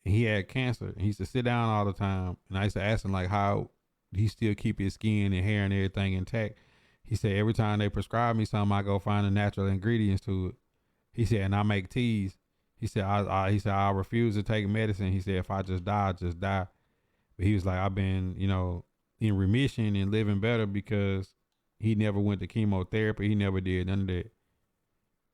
And he had cancer. And he used to sit down all the time. And I used to ask him like how he still keep his skin and hair and everything intact. He said every time they prescribe me something, I go find the natural ingredients to it. He said, and I make teas. He said, he said, I refuse to take medicine. He said, if I just die, I just die. But he was like, I've been, in remission and living better because he never went to chemotherapy. He never did none of that.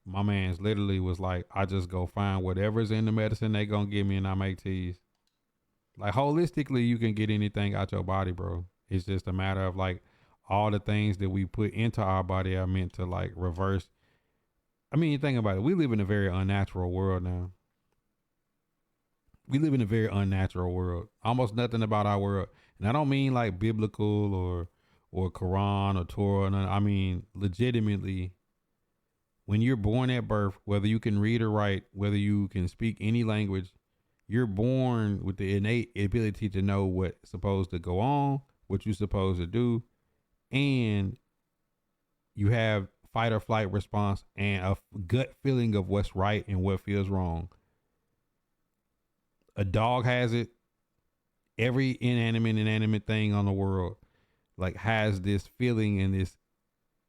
My man's literally was like, I just go find whatever's in the medicine they gonna give me and I make teas. Like holistically, you can get anything out your body, bro. It's just a matter of like all the things that we put into our body are meant to like reverse. I mean, you think about it. We live in a very unnatural world now. We live in a very unnatural world. Almost nothing about our world. And I don't mean like biblical or Quran or Torah. No, I mean, legitimately, when you're born at birth, whether you can read or write, whether you can speak any language, you're born with the innate ability to know what's supposed to go on, what you're supposed to do, and you have fight or flight response and a gut feeling of what's right and what feels wrong. A dog has it. Every inanimate thing on the world like has this feeling and this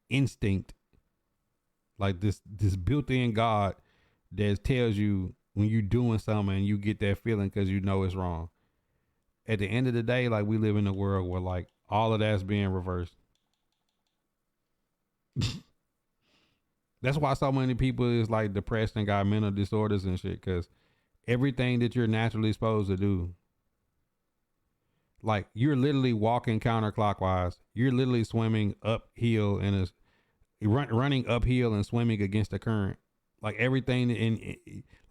instinct, like this built-in God that tells you when you're doing something and you get that feeling because you know it's wrong. At the end of the day, like we live in a world where like all of that's being reversed. That's why so many people is like depressed and got mental disorders and shit, because everything that you're naturally supposed to do, like you're literally walking counterclockwise. You're literally swimming uphill and running uphill and swimming against the current. Like everything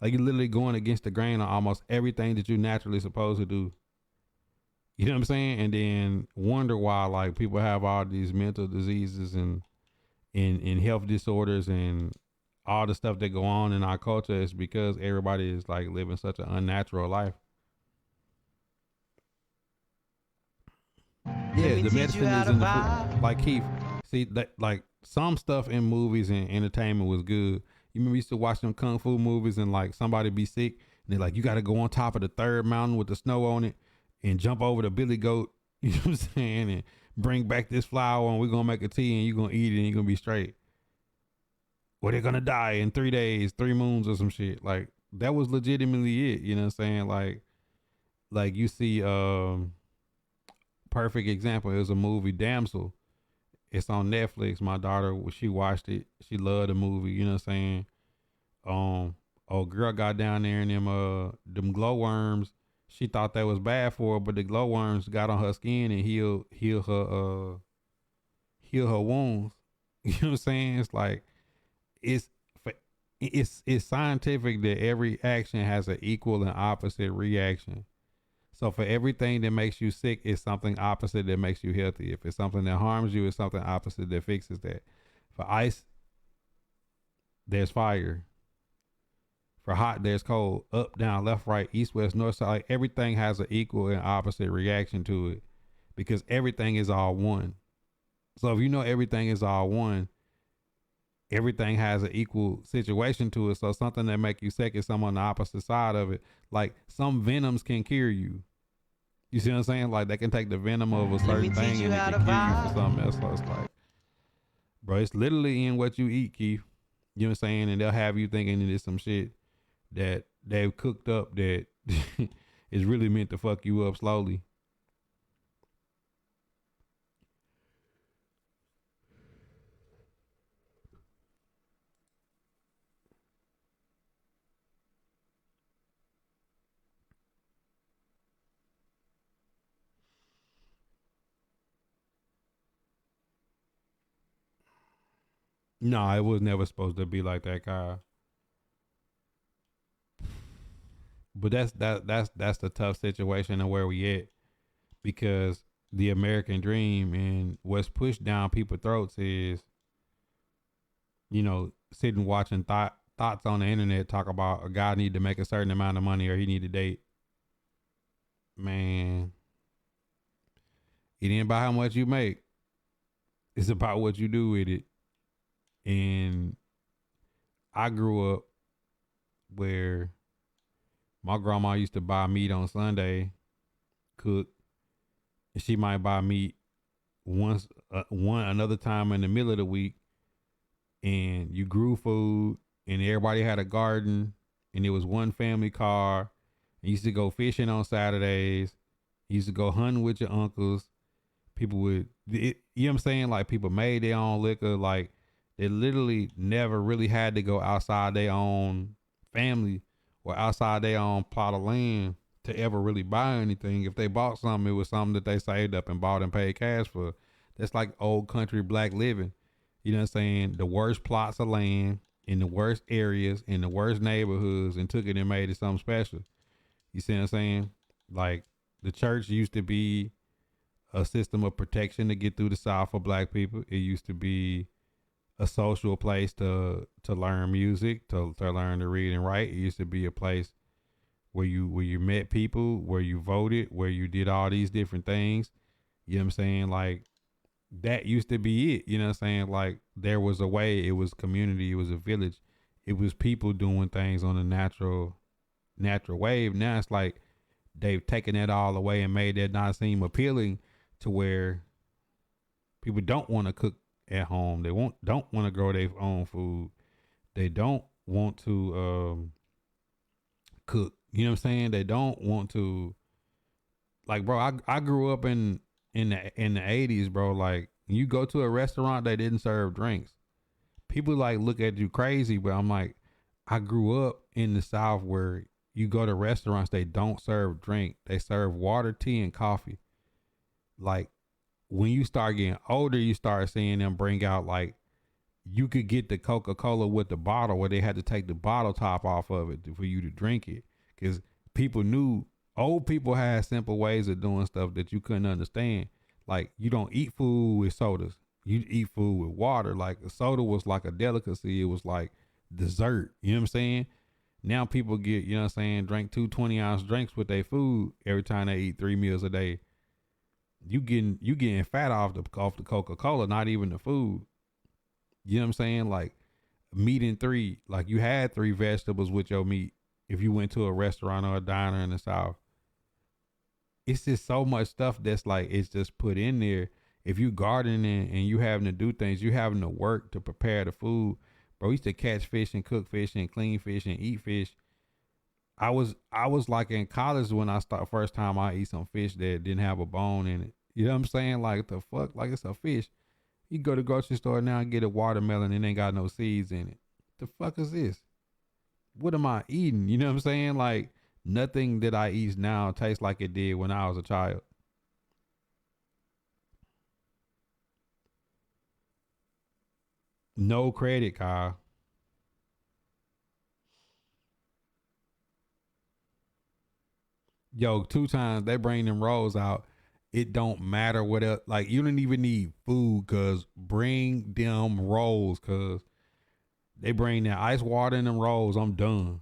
like you're literally going against the grain on almost everything that you're naturally supposed to do. You know what I'm saying? And then wonder why like people have all these mental diseases and health disorders and all the stuff that go on in our culture is because everybody is like living such an unnatural life. Yeah, the medicine is in the food. Like Keith, see that like some stuff in movies and entertainment was good. You remember we used to watch them kung fu movies and like somebody be sick and they're like, you got to go on top of the third mountain with the snow on it and jump over the billy goat. You know what I'm saying? And bring back this flour and we're going to make a tea and you're going to eat it and you're going to be straight. Or they're going to die in 3 days, 3 moons or some shit. Like that was legitimately it. You know what I'm saying? Like you see, perfect example is a movie Damsel. It's on Netflix. My daughter, she watched it. She loved the movie. You know what I'm saying? Oh, girl got down there and them glowworms. She thought that was bad for her, but the glowworms got on her skin and heal her wounds. You know what I'm saying? It's like it's scientific that every action has an equal and opposite reaction. So for everything that makes you sick, it's something opposite that makes you healthy. If it's something that harms you, it's something opposite that fixes that. For ice, there's fire. For hot, there's cold. Up, down, left, right, east, west, north, south. Like everything has an equal and opposite reaction to it because everything is all one. So if you know everything is all one, everything has an equal situation to it. So something that make you sick is something on the opposite side of it. Like some venoms can cure you. You see what I'm saying? Like they can take the venom of a certain thing and it can cure you for something else. So it's like, bro, it's literally in what you eat, Keith. You know what I'm saying? And they'll have you thinking that it's some shit that they've cooked up that is really meant to fuck you up slowly. No, it was never supposed to be like that, Kyle. But that's the tough situation and where we at, because the American dream and what's pushed down people's throats is, sitting watching thoughts on the internet talk about a guy need to make a certain amount of money or he need to date. Man, it ain't about how much you make. It's about what you do with it. And I grew up where my grandma used to buy meat on Sunday, cook, and she might buy meat another time in the middle of the week, and you grew food, and everybody had a garden, and it was one family car. You used to go fishing on Saturdays. You used to go hunting with your uncles. People would, you know what I'm saying? Like people made their own liquor. Like they literally never really had to go outside their own family or outside their own plot of land to ever really buy anything. If they bought something, it was something that they saved up and bought and paid cash for. That's like old country black living. You know what I'm saying? The worst plots of land in the worst areas, in the worst neighborhoods, and took it and made it something special. You see what I'm saying? Like the church used to be a system of protection to get through the South for black people. It used to be a social place to learn music, to learn to read and write. It used to be a place where you met people, where you voted, where you did all these different things. You know what I'm saying? Like that used to be it. You know what I'm saying? Like there was a way, it was community, it was a village, it was people doing things on a natural wave. Now it's like they've taken that all away and made that not seem appealing to where people don't want to cook at home. They don't want to grow their own food. They don't want to cook. You know what I'm saying? They don't want to, like, bro, I grew up in the 80s, bro. Like you go to a restaurant, they didn't serve drinks. People like look at you crazy, but I'm like, I grew up in the South where you go to restaurants, they don't serve drink. They serve water, tea, and coffee. Like when you start getting older, you start seeing them bring out like you could get the Coca-Cola with the bottle where they had to take the bottle top off of it for you to drink it. Cause people knew old people had simple ways of doing stuff that you couldn't understand. Like you don't eat food with sodas. You eat food with water. Like a soda was like a delicacy. It was like dessert. You know what I'm saying? Now people get, you know what I'm saying, drink 2 20-ounce drinks with their food every time they eat 3 meals a day. You getting fat off the Coca-Cola, not even the food. You know what I'm saying? Like meat in 3, like you had 3 vegetables with your meat if you went to a restaurant or a diner in the South. It's just so much stuff that's like it's just put in there. If you gardening and you having to do things, you having to work to prepare the food. Bro, we used to catch fish and cook fish and clean fish and eat fish. I was like in college when first time I eat some fish that didn't have a bone in it. You know what I'm saying? Like the fuck, like it's a fish. You go to the grocery store now and get a watermelon and ain't got no seeds in it. The fuck is this? What am I eating? You know what I'm saying? Like nothing that I eat now tastes like it did when I was a child. No credit, Kyle. Yo, 2 times they bring them rolls out. It don't matter what else. Like you don't even need food, cause bring them rolls, cause they bring that ice water in them rolls. I'm done.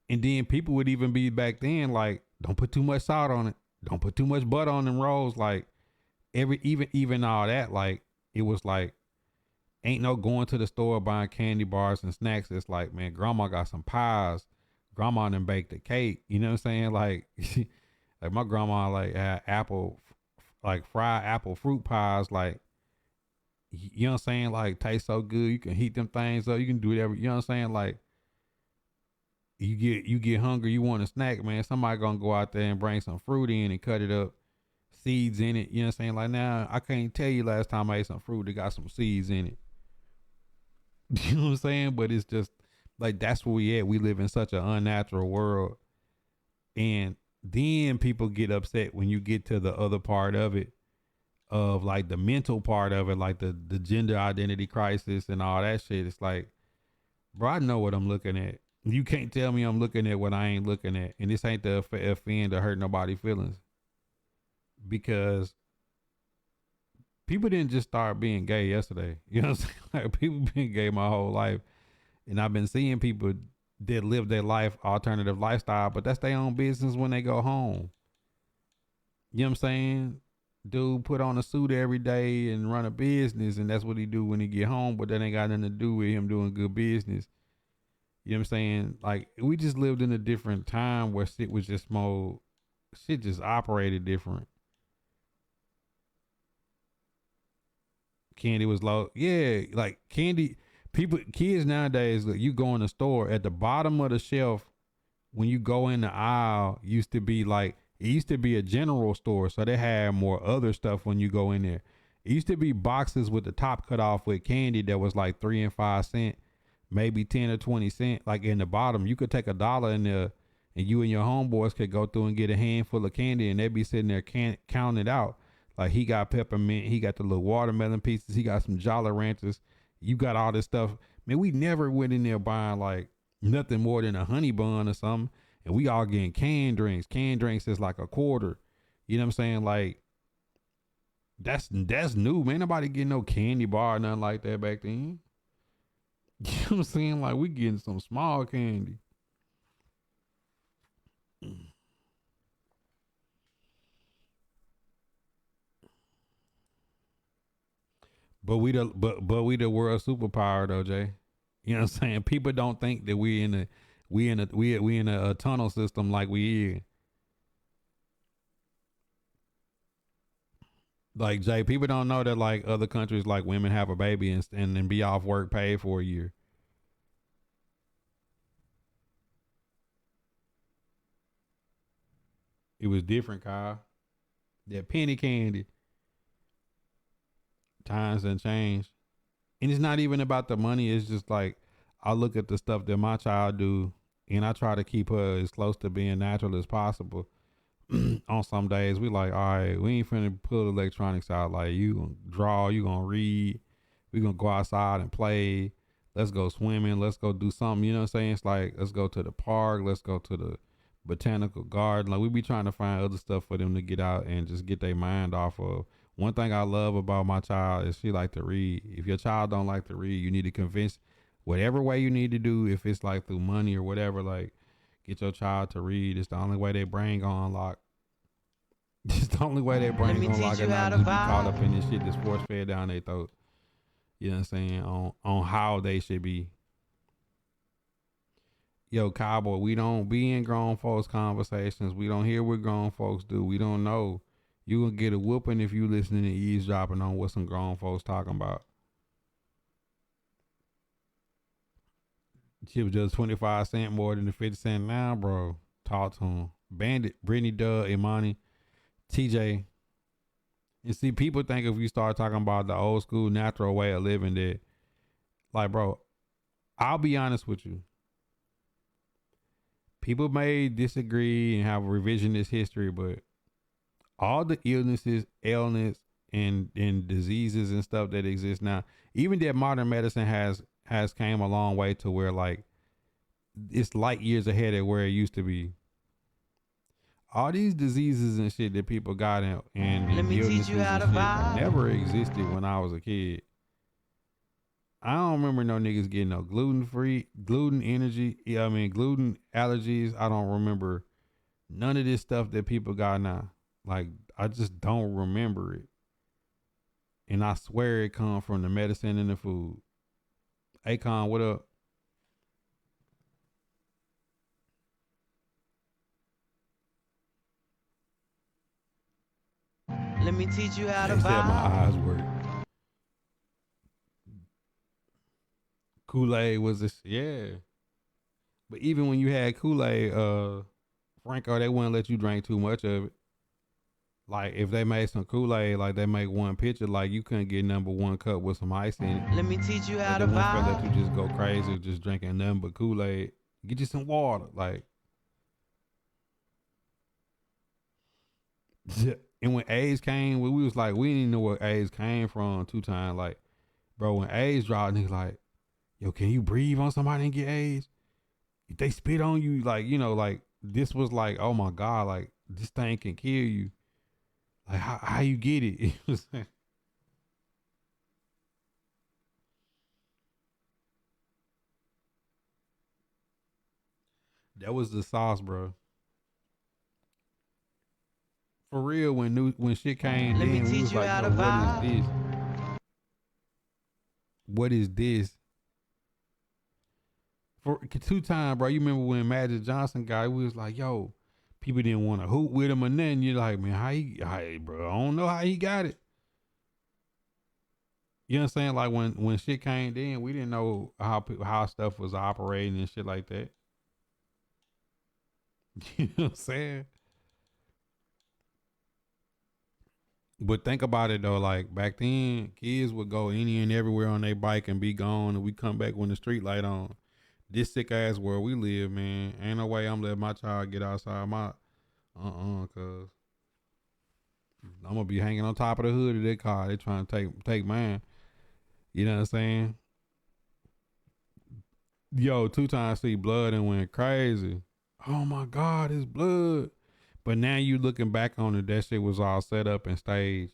And then people would even be back then like, don't put too much salt on it. Don't put too much butter on them rolls. Like even all that. Like it was like ain't no going to the store buying candy bars and snacks. It's like, man, grandma got some pies. Grandma done baked a cake. You know what I'm saying? Like, like my grandma like had apple, like fried apple fruit pies. Like, you know what I'm saying? Like, taste so good. You can heat them things up. You can do whatever. You know what I'm saying? Like, you get hungry. You want a snack, man. Somebody gonna go out there and bring some fruit in and cut it up, seeds in it. You know what I'm saying? Like now, I can't tell you last time I ate some fruit that got some seeds in it. You know what I'm saying? But it's just like that's where we at. We live in such an unnatural world. And then people get upset when you get to the other part of it, of like the mental part of it, like the gender identity crisis and all that shit. It's like, bro, I know what I'm looking at. You can't tell me I'm looking at what I ain't looking at. And this ain't to offend or hurt nobody's feelings. Because people didn't just start being gay yesterday. You know what I'm saying? Like people been gay my whole life. And I've been seeing people that live their life, alternative lifestyle, but that's their own business when they go home. You know what I'm saying? Dude put on a suit every day and run a business, and that's what he do when he get home, but that ain't got nothing to do with him doing good business. You know what I'm saying? Like, we just lived in a different time where shit was just more, shit just operated different. Candy was low. Yeah, like Candy, Kids nowadays, look, you go in the store at the bottom of the shelf when you go in the aisle, used to be like, it used to be a general store, so they had more other stuff when you go in there. It used to be boxes with the top cut off with candy that was like 3 and 5 cent, maybe 10 or 20 cent. Like in the bottom, you could take $1 in there, and you and your homeboys could go through and get a handful of candy, and they'd be sitting there counting it out. Like he got peppermint, he got the little watermelon pieces, he got some Jolly Ranchers. You got all this stuff. Man, we never went in there buying like nothing more than a honey bun or something. And we all getting canned drinks. Canned drinks is like a quarter. You know what I'm saying? Like that's new, man. Nobody getting no candy bar or nothing like that back then. You know what I'm saying? Like we getting some small candy. But we the world superpower though, Jay. You know what I'm saying? People don't think that we in a tunnel system like we in. Like Jay, people don't know that like other countries, like women have a baby and then be off work paid for a year. It was different, Kyle. That penny candy. Times done changed. And it's not even about the money. It's just like I look at the stuff that my child do, and I try to keep her as close to being natural as possible. On some days, we like, all right, we ain't finna pull electronics out. Like you gonna draw, you gonna read, we gonna go outside and play. Let's go swimming. Let's go do something. You know what I'm saying? It's like let's go to the park. Let's go to the botanical garden. Like we be trying to find other stuff for them to get out and just get their mind off of. One thing I love about my child is she like to read. If your child don't like to read, you need to convince whatever way you need to do. If it's like through money or whatever, like get your child to read. It's the only way their brain gonna unlock. It's the only way their brain gonna unlock and not just be caught up in this shit that's force fed down their throat. You know what I'm saying? On how they should be. Yo, Cowboy, we don't be in grown folks conversations. We don't hear what grown folks do. We don't know. You gonna get a whooping if you listening to eavesdropping on what some grown folks talking about. Shit was just 25 cent more than the 50 cent now, bro. Talk to him. Bandit, Brittany, Doug, Imani, TJ. And see, people think if you start talking about the old school natural way of living that, like, bro, I'll be honest with you. People may disagree and have revisionist history, but all the illnesses, ailments, and diseases and stuff that exist now, even that modern medicine has came a long way to where like it's light years ahead of where it used to be. All these diseases and shit that people got and Let me teach you how to vibe. never existed when I was a kid. I don't remember no niggas getting no gluten energy. Yeah, I mean gluten allergies. I don't remember none of this stuff that people got now. Like, I just don't remember it. And I swear it come from the medicine and the food. Akon, what up? Let me teach you how to They said my vibe. eyes work. Kool-Aid was this, yeah. But even when you had Kool-Aid, Franco, they wouldn't let you drink too much of it. Like if they made some Kool-Aid, like they make one pitcher, like you couldn't get number one cup with some ice in it. Let me teach you how They to won't let vibe. you just go crazy just drinking nothing but Kool-Aid. Get you some water, like. And when AIDS came, we was like, we didn't even know where AIDS came from 2 times. Like, bro, when AIDS dropped, niggas like, yo, can you breathe on somebody and get AIDS? If they spit on you, like, you know, like this was like, oh my God, like this thing can kill you. Like how you get it? That was the sauce, bro. For real, when shit came Let me in, we teach was you like, how yo, to what is vibe. this? What is this? For 2 times, bro. You remember when Magic Johnson guy, we was like, yo, people didn't want to hoot with him, and then you're like, man, how bro? I don't know how he got it. You know what I'm saying? Like when shit came in, we didn't know how stuff was operating and shit like that. You know what I'm saying? But think about it though, like back then, kids would go any and everywhere on their bike and be gone, and we come back when the street light on. This sick ass world we live, man. Ain't no way I'm letting my child get outside my cause I'm gonna be hanging on top of the hood of their car. They trying to take mine. You know what I'm saying? Yo, 2 times see blood and went crazy. Oh my God, it's blood. But now you looking back on it, that shit was all set up and staged.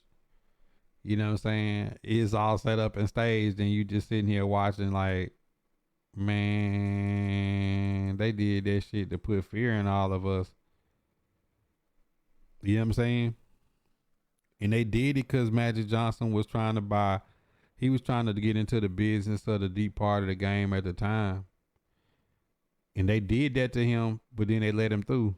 You know what I'm saying? It's all set up and staged, and you just sitting here watching like, man, they did that shit to put fear in all of us. You know what I'm saying? And they did it because Magic Johnson was trying to buy, he was trying to get into the business of the deep part of the game at the time. And they did that to him, but then they let him through.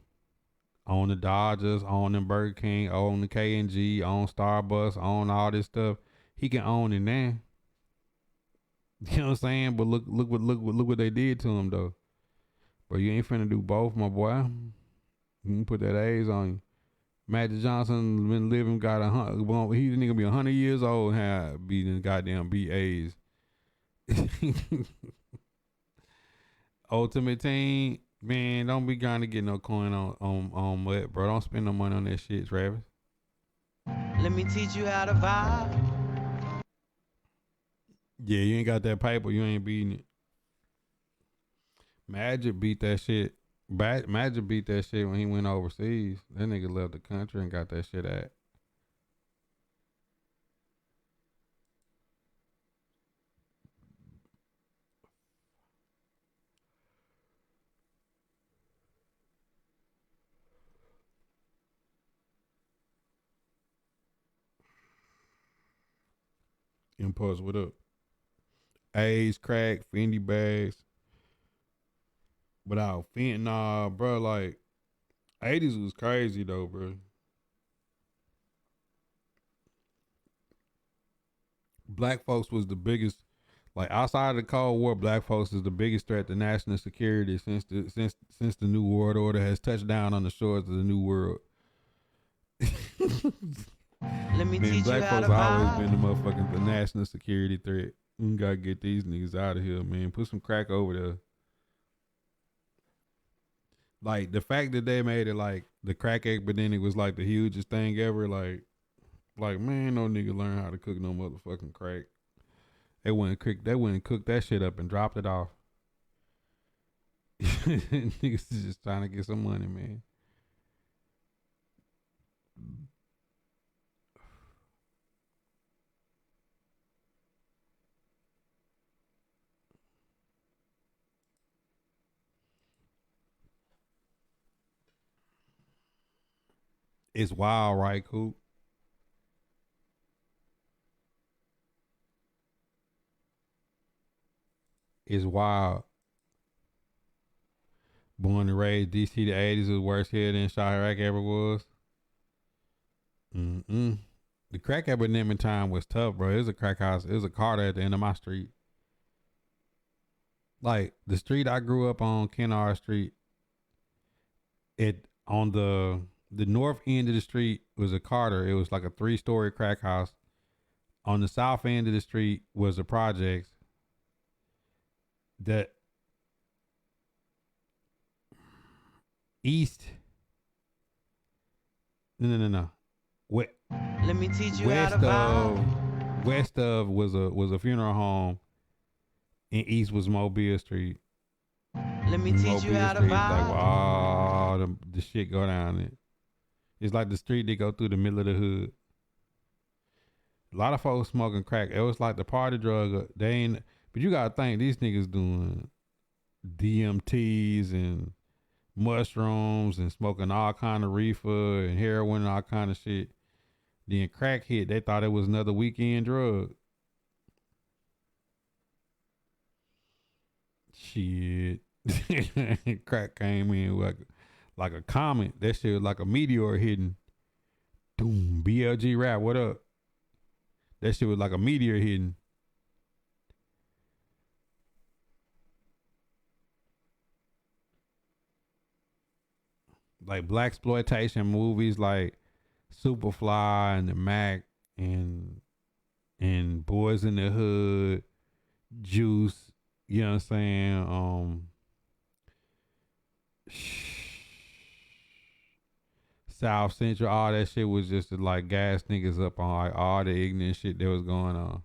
On the Dodgers, on the Burger King, on the K&G, on Starbucks, on all this stuff. He can own it now. You know what I'm saying? But look what they did to him though. But you ain't finna do both, my boy. You can put that A's on you. Magic Johnson been living, got 100. Well, he's nigga be 100 years old and have beating goddamn BAs. Ultimate Team, man, don't be trying to get no coin on what, bro. Don't spend no money on that shit, Travis. Let me teach you how to vibe. Yeah, you ain't got that paper, you ain't beating it. Magic beat that shit. Magic beat that shit when he went overseas. That nigga left the country and got that shit at. Impulse, what up? A's, crack, Fendi bags. Without fentanyl, bro, like 80s was crazy though, bro. Black folks was the biggest, like outside of the Cold War, black folks is the biggest threat to national security since the New World Order has touched down on the shores of the New World. Let me Man, teach black you how folks to always vibe. been the motherfucking the national security threat. You gotta get these niggas out of here, man. Put some crack over there. Like the fact that they made it like the crack epidemic was like the hugest thing ever. Like man, no nigga learn how to cook no motherfucking crack. They wouldn't cook that shit up and dropped it off. Niggas is just trying to get some money, man. It's wild, right, Coop? It's wild. Born and raised DC, the 80s was worse here than Chirac ever was. The crack epidemic time was tough, bro. It was a crack house. It was a Carter at the end of my street. Like the street I grew up on, Kennard Street. It on the north end of the street was a Carter. It was like a 3-story crack house. On the south end of the street was the projects. The east. No. What? Let me teach you how to vibe. West of was a funeral home, and east was Mobile Street. Let me teach you how to Street vibe. is like where all the shit go down it. It's like the street that go through the middle of the hood. A lot of folks smoking crack. It was like the party drug. They ain't, but you gotta think these niggas doing DMTs and mushrooms and smoking all kind of reefer and heroin and all kind of shit. Then crack hit. They thought it was another weekend drug. Shit. Crack came in like a comet. That shit was like a meteor hitting. Doom. BLG rap, what up? That shit was like a meteor hitting. like black exploitation movies like Superfly and the Mac and Boys in the Hood, Juice, you know what I'm saying? South Central, all that shit was just to like gas niggas up on like all the ignorant shit that was going on.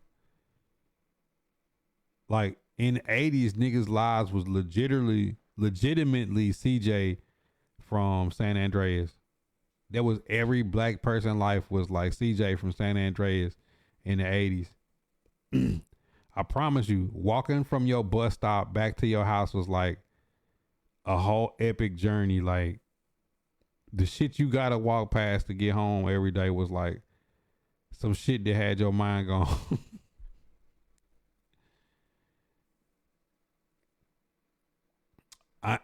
Like in the 80s, niggas' lives was legitimately CJ from San Andreas. That was every black person life was like CJ from San Andreas in the 80s. I promise you, walking from your bus stop back to your house was like a whole epic journey. Like the shit you gotta walk past to get home every day was like some shit that had your mind gone.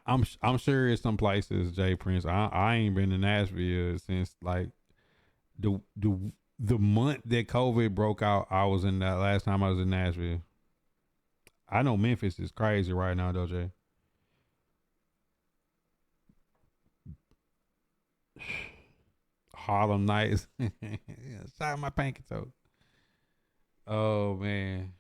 I'm sure it's some places, Jay Prince. I ain't been to Nashville since like the month that COVID broke out. I was in that last time I was in Nashville. I know Memphis is crazy right now, though, Jay. Harlem Nights. Shout my panky toe. Oh man.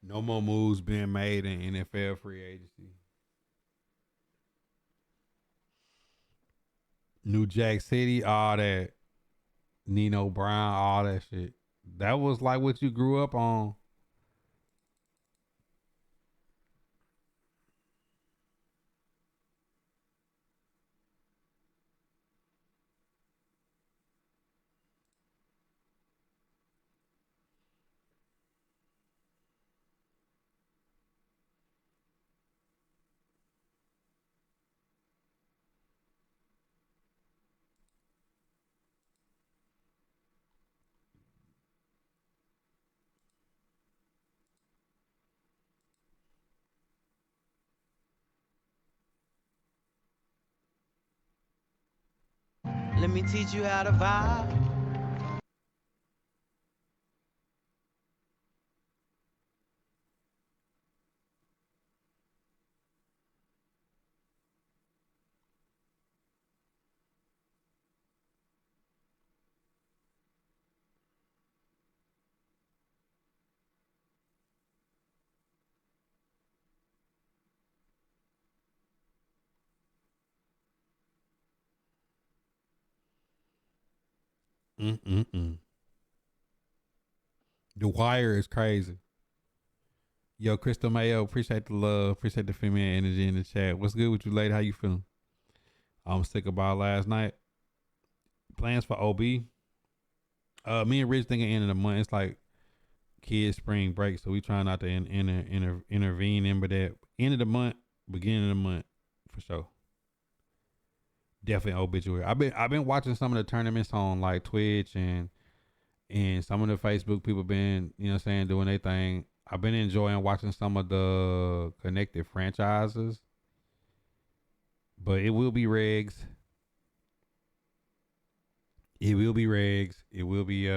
No more moves being made in NFL free agency. New Jack City, all that. Nino Brown, all that shit. That was like what you grew up on. Let me teach you how to vibe. Mm-mm-mm. The Wire is crazy. Yo, Crystal Mayo, appreciate the love, appreciate the female energy in the chat. What's good with you, lady? How you feeling? I'm sick about last night. Plans for OB. Me and Rich thinking end of the month. It's like kids spring break, so we trying not to intervene in, but that end of the month, beginning of the month, for sure. Definitely obituary. I've been watching some of the tournaments on like Twitch and some of the Facebook people been, you know what I'm saying, doing their thing. I've been enjoying watching some of the connected franchises, but it will be regs. It will be regs. It will be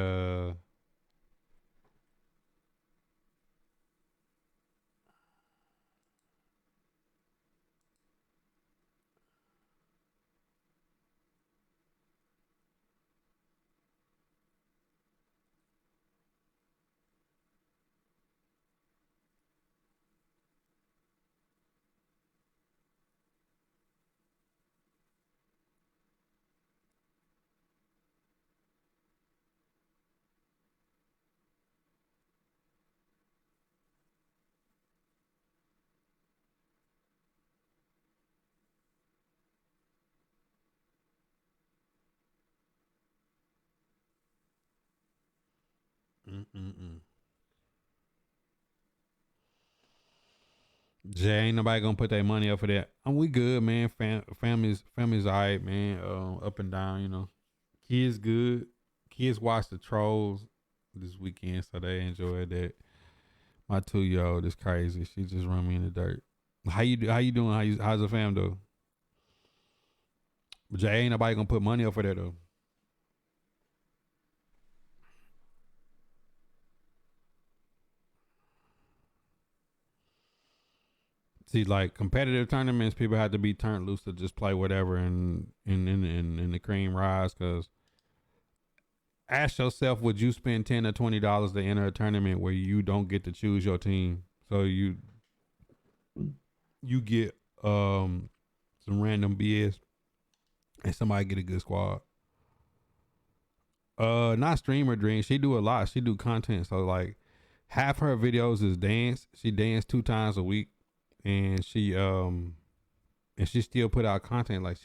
mm-mm-mm. Jay, ain't nobody gonna put their money up for that. We good, man. Family's alright, man. Up and down, you know. Kids good. Kids watch the Trolls this weekend, so they enjoyed that. My 2-year-old is crazy. She just run me in the dirt. How you do? How you doing? How's the fam though? But Jay, ain't nobody gonna put money up for that though. See, like competitive tournaments, people have to be turned loose to just play whatever and in the cream rise. Cause ask yourself, would you spend $10 or $20 to enter a tournament where you don't get to choose your team? So you get some random BS and somebody get a good squad. Not streamer dream. She do a lot. She do content. So like half her videos is dance. She dance 2 times a week, and she still put out content. Like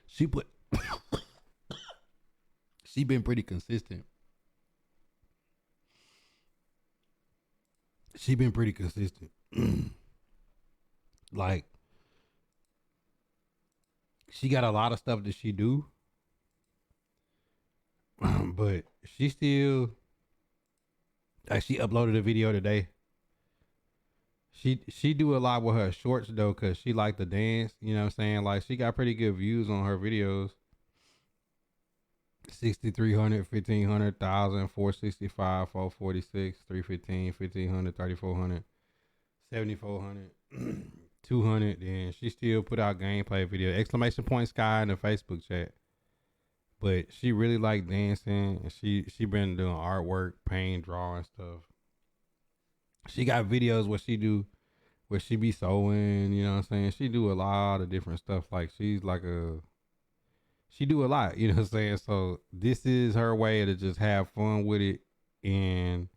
she put she been pretty consistent. She been pretty consistent. Like she got a lot of stuff that she do, but she still like she uploaded a video today. She do a lot with her shorts though, cause she like to dance. You know what I'm saying? Like she got pretty good views on her videos. 6,300, 1,500, 1,000, 465, 446, 315, 1,500, 3,400, 7,400, 200. And she still put out gameplay video. Exclamation point Sky in the Facebook chat. But she really like dancing, and she been doing artwork, paint, drawing stuff. She got videos where she be sewing, you know what I'm saying? She do a lot of different stuff. Like she do a lot, you know what I'm saying? So this is her way to just have fun with it and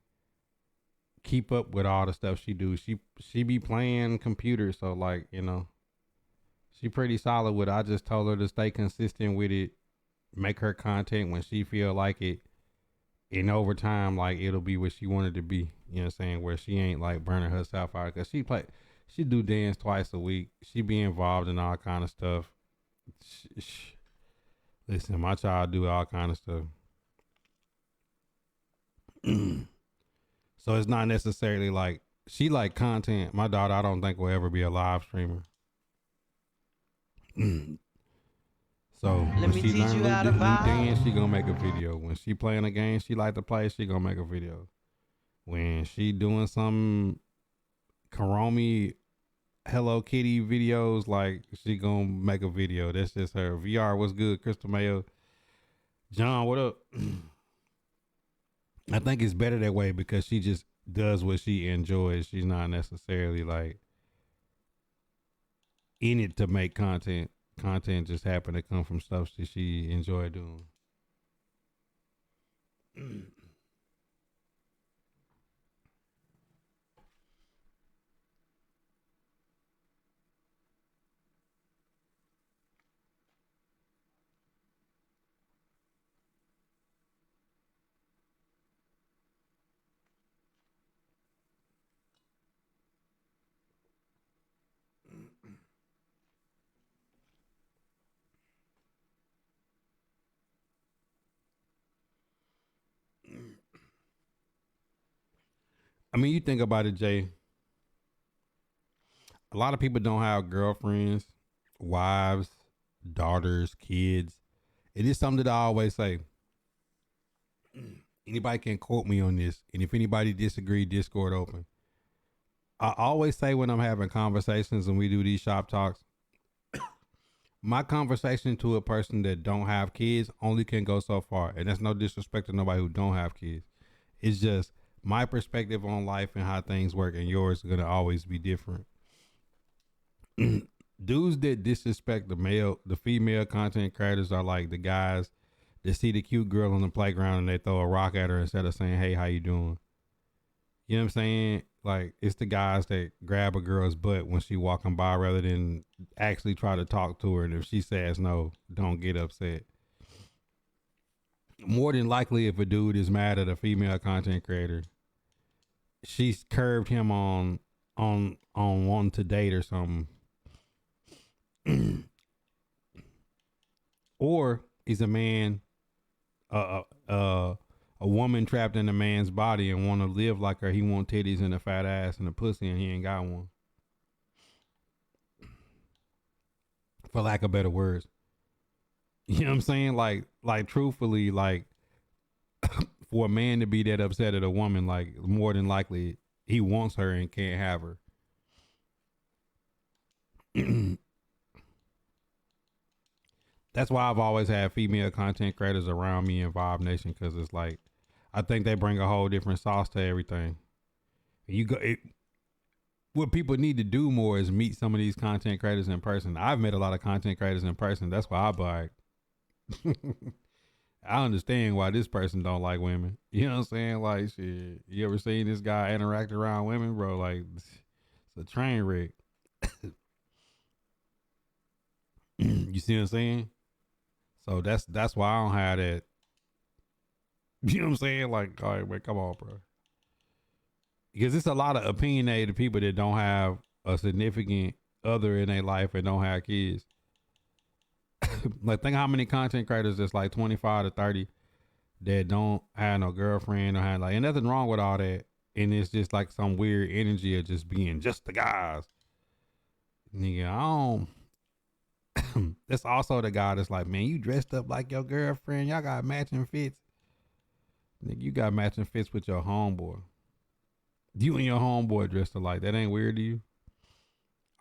keep up with all the stuff she do. She be playing computers, so like, you know, she pretty solid with it. I just told her to stay consistent with it, make her content when she feel like it, and over time, like it'll be what she wanted to be. You know what I'm saying? Where she ain't like burning herself out, cause she do dance twice a week. She be involved in all kind of stuff. Listen, my child do all kind of stuff. So it's not necessarily like she like content. My daughter, I don't think will ever be a live streamer. So when she learn new dance, she gonna make a video. When she playing a game she like to play, she gonna make a video. When she doing some Karomi Hello Kitty videos, like she gonna make a video. That's just her. VR, what's good? Crystal Mayo. John, what up? I think it's better that way because she just does what she enjoys. She's not necessarily like in it to make content. Content just happen to come from stuff that she enjoy doing. I mean, you think about it, Jay. A lot of people don't have girlfriends, wives, daughters, kids. It is something that I always say. Anybody can quote me on this, and if anybody disagree, Discord open. I always say when I'm having conversations and we do these shop talks, my conversation to a person that don't have kids only can go so far, and that's no disrespect to nobody who don't have kids. It's just my perspective on life and how things work, and yours is gonna always be different. Dudes that disrespect the female content creators are like the guys that see the cute girl on the playground and they throw a rock at her instead of saying, "Hey, how you doing?" You know what I'm saying? Like it's the guys that grab a girl's butt when she walking by rather than actually try to talk to her. And if she says no, don't get upset. More than likely, if a dude is mad at a female content creator, she's curved him on wanting to date or something. Or he's a man, a a woman trapped in a man's body and want to live like her. He want titties and a fat ass and a pussy, and he ain't got one. For lack of better words, you know what I'm saying? Like truthfully, like for a man to be that upset at a woman, like more than likely he wants her and can't have her. That's why I've always had female content creators around me in Vibe Nation, because it's like I think they bring a whole different sauce to everything. What people need to do more is meet some of these content creators in person. I've met a lot of content creators in person. That's why I buy it. I understand why this person don't like women. You know what I'm saying? Like, shit, you ever seen this guy interact around women, bro? Like, it's a train wreck. You see what I'm saying? So that's why I don't have that. You know what I'm saying? Like, all right, man, come on, bro. Because it's a lot of opinionated people that don't have a significant other in their life and don't have kids. Like, think how many content creators that's like 25 to 30 that don't have no girlfriend or have like, and nothing wrong with all that. And it's just like some weird energy of just being just the guys. Nigga, I don't. That's also the guy that's like, man, you dressed up like your girlfriend. Y'all got matching fits. Nigga, you got matching fits with your homeboy. You and your homeboy dressed alike. That ain't weird to you?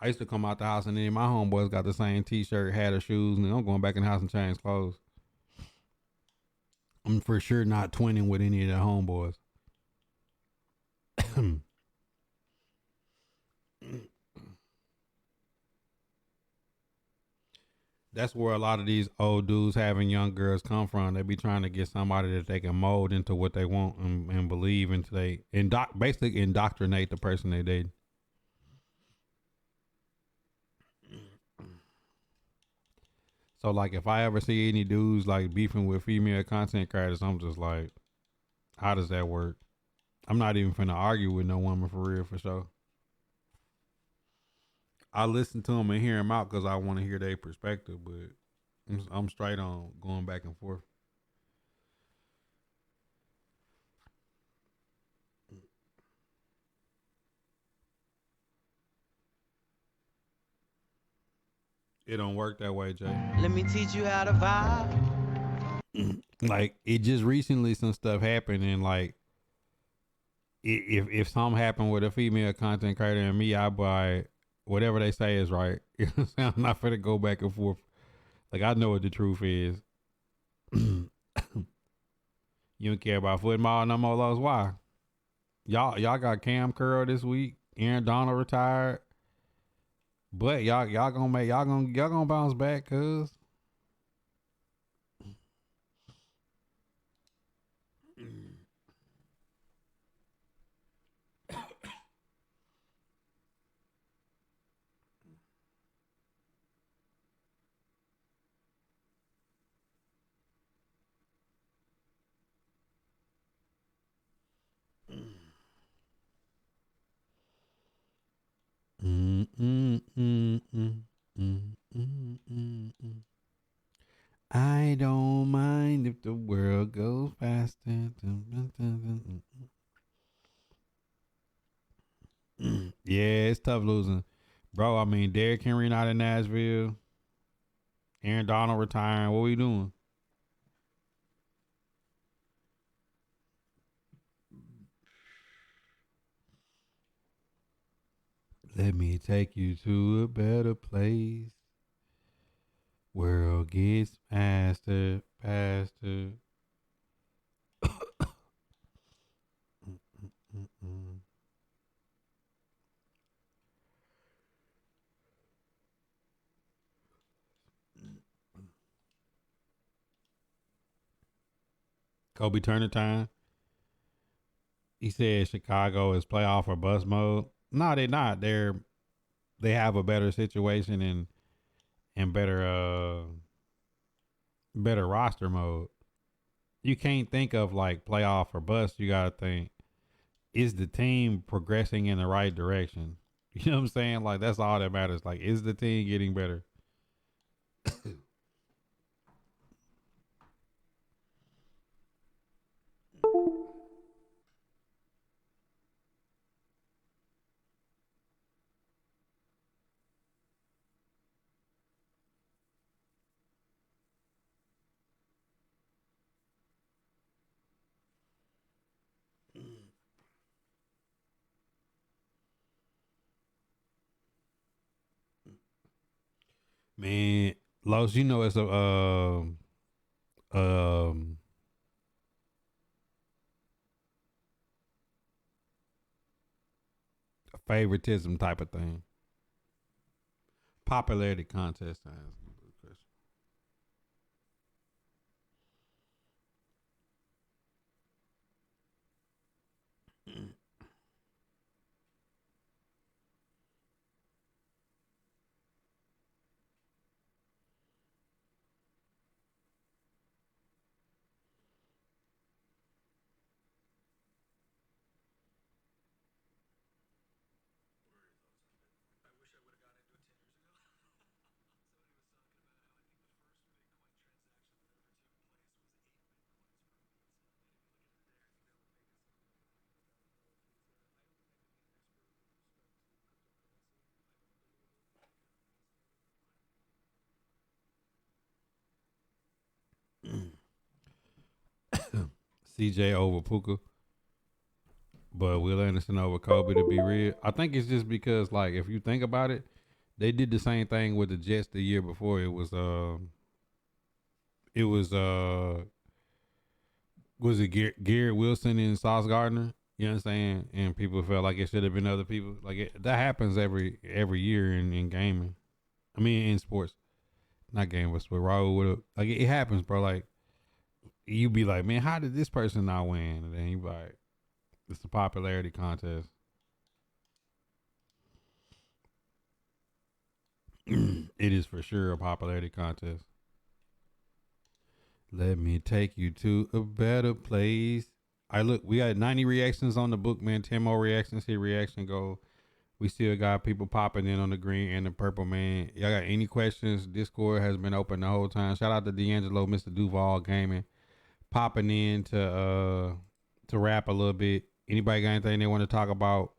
I used to come out the house and then my homeboys got the same t-shirt, hat, or shoes, and I'm going back in the house and change clothes. I'm for sure not twinning with any of their homeboys. That's where a lot of these old dudes having young girls come from. They be trying to get somebody that they can mold into what they want and believe into. They basically indoctrinate the person they date. So like, if I ever see any dudes like beefing with female content creators, I'm just like, how does that work? I'm not even finna argue with no woman for real, for sure. I listen to them and hear them out because I want to hear their perspective, but I'm straight on going back and forth. It don't work that way, Jay. Let me teach you how to vibe. Like, it just recently some stuff happened, and like, if something happened with a female content creator and me, I buy whatever they say is right. You know what I'm saying? I'm not finna go back and forth. Like, I know what the truth is. You don't care about football no more, Lowe's. Why? Y'all got Cam Curl this week. Aaron Donald retired. But y'all gonna bounce back, cuz. I don't mind if the world goes faster. Yeah, it's tough losing. Bro, I mean, Derrick Henry not in Nashville. Aaron Donald retiring. What we doing? Let me take you to a better place. World gets faster, faster. Kobe Turner time. He said Chicago is playoff or bust mode. No, they're not. They have a better situation and better roster mode. You can't think of like playoff or bust. You gotta think, is the team progressing in the right direction? You know what I'm saying? Like, that's all that matters. Like, is the team getting better? Man, Los, you know it's um a favoritism type of thing. Popularity contest. CJ over Puka, but Will Anderson over Kobe to be real. I think it's just because, like, if you think about it, they did the same thing with the Jets the year before. It was it Garrett Wilson and Sauce Gardner? You know what I'm saying? And people felt like it should have been other people. Like that happens every year in gaming. I mean, in sports, not gaming, but Raul would have like it happens, bro. Like you be like, man, how did this person not win? And then you be like, it's a popularity contest. It is for sure a popularity contest. Let me take you to a better place. I look, we got 90 reactions on the book, man. 10 more reactions. Hit reaction goal. We still got people popping in on the green and the purple, man. Y'all got any questions? Discord has been open the whole time. Shout out to D'Angelo, Mr. Duval Gaming, popping in to rap a little bit. Anybody got anything they want to talk about?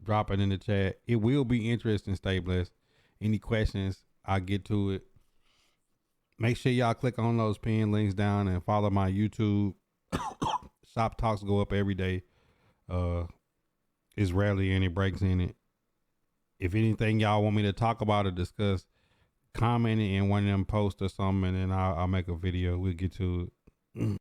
Drop it in the chat. It will be interesting. Stay blessed. Any questions? I'll get to it. Make sure y'all click on those pinned links down and follow my YouTube. Shop talks go up every day. It's rarely any breaks in it. If anything y'all want me to talk about or discuss, comment it in one of them posts or something, and then I'll make a video. We'll get to it.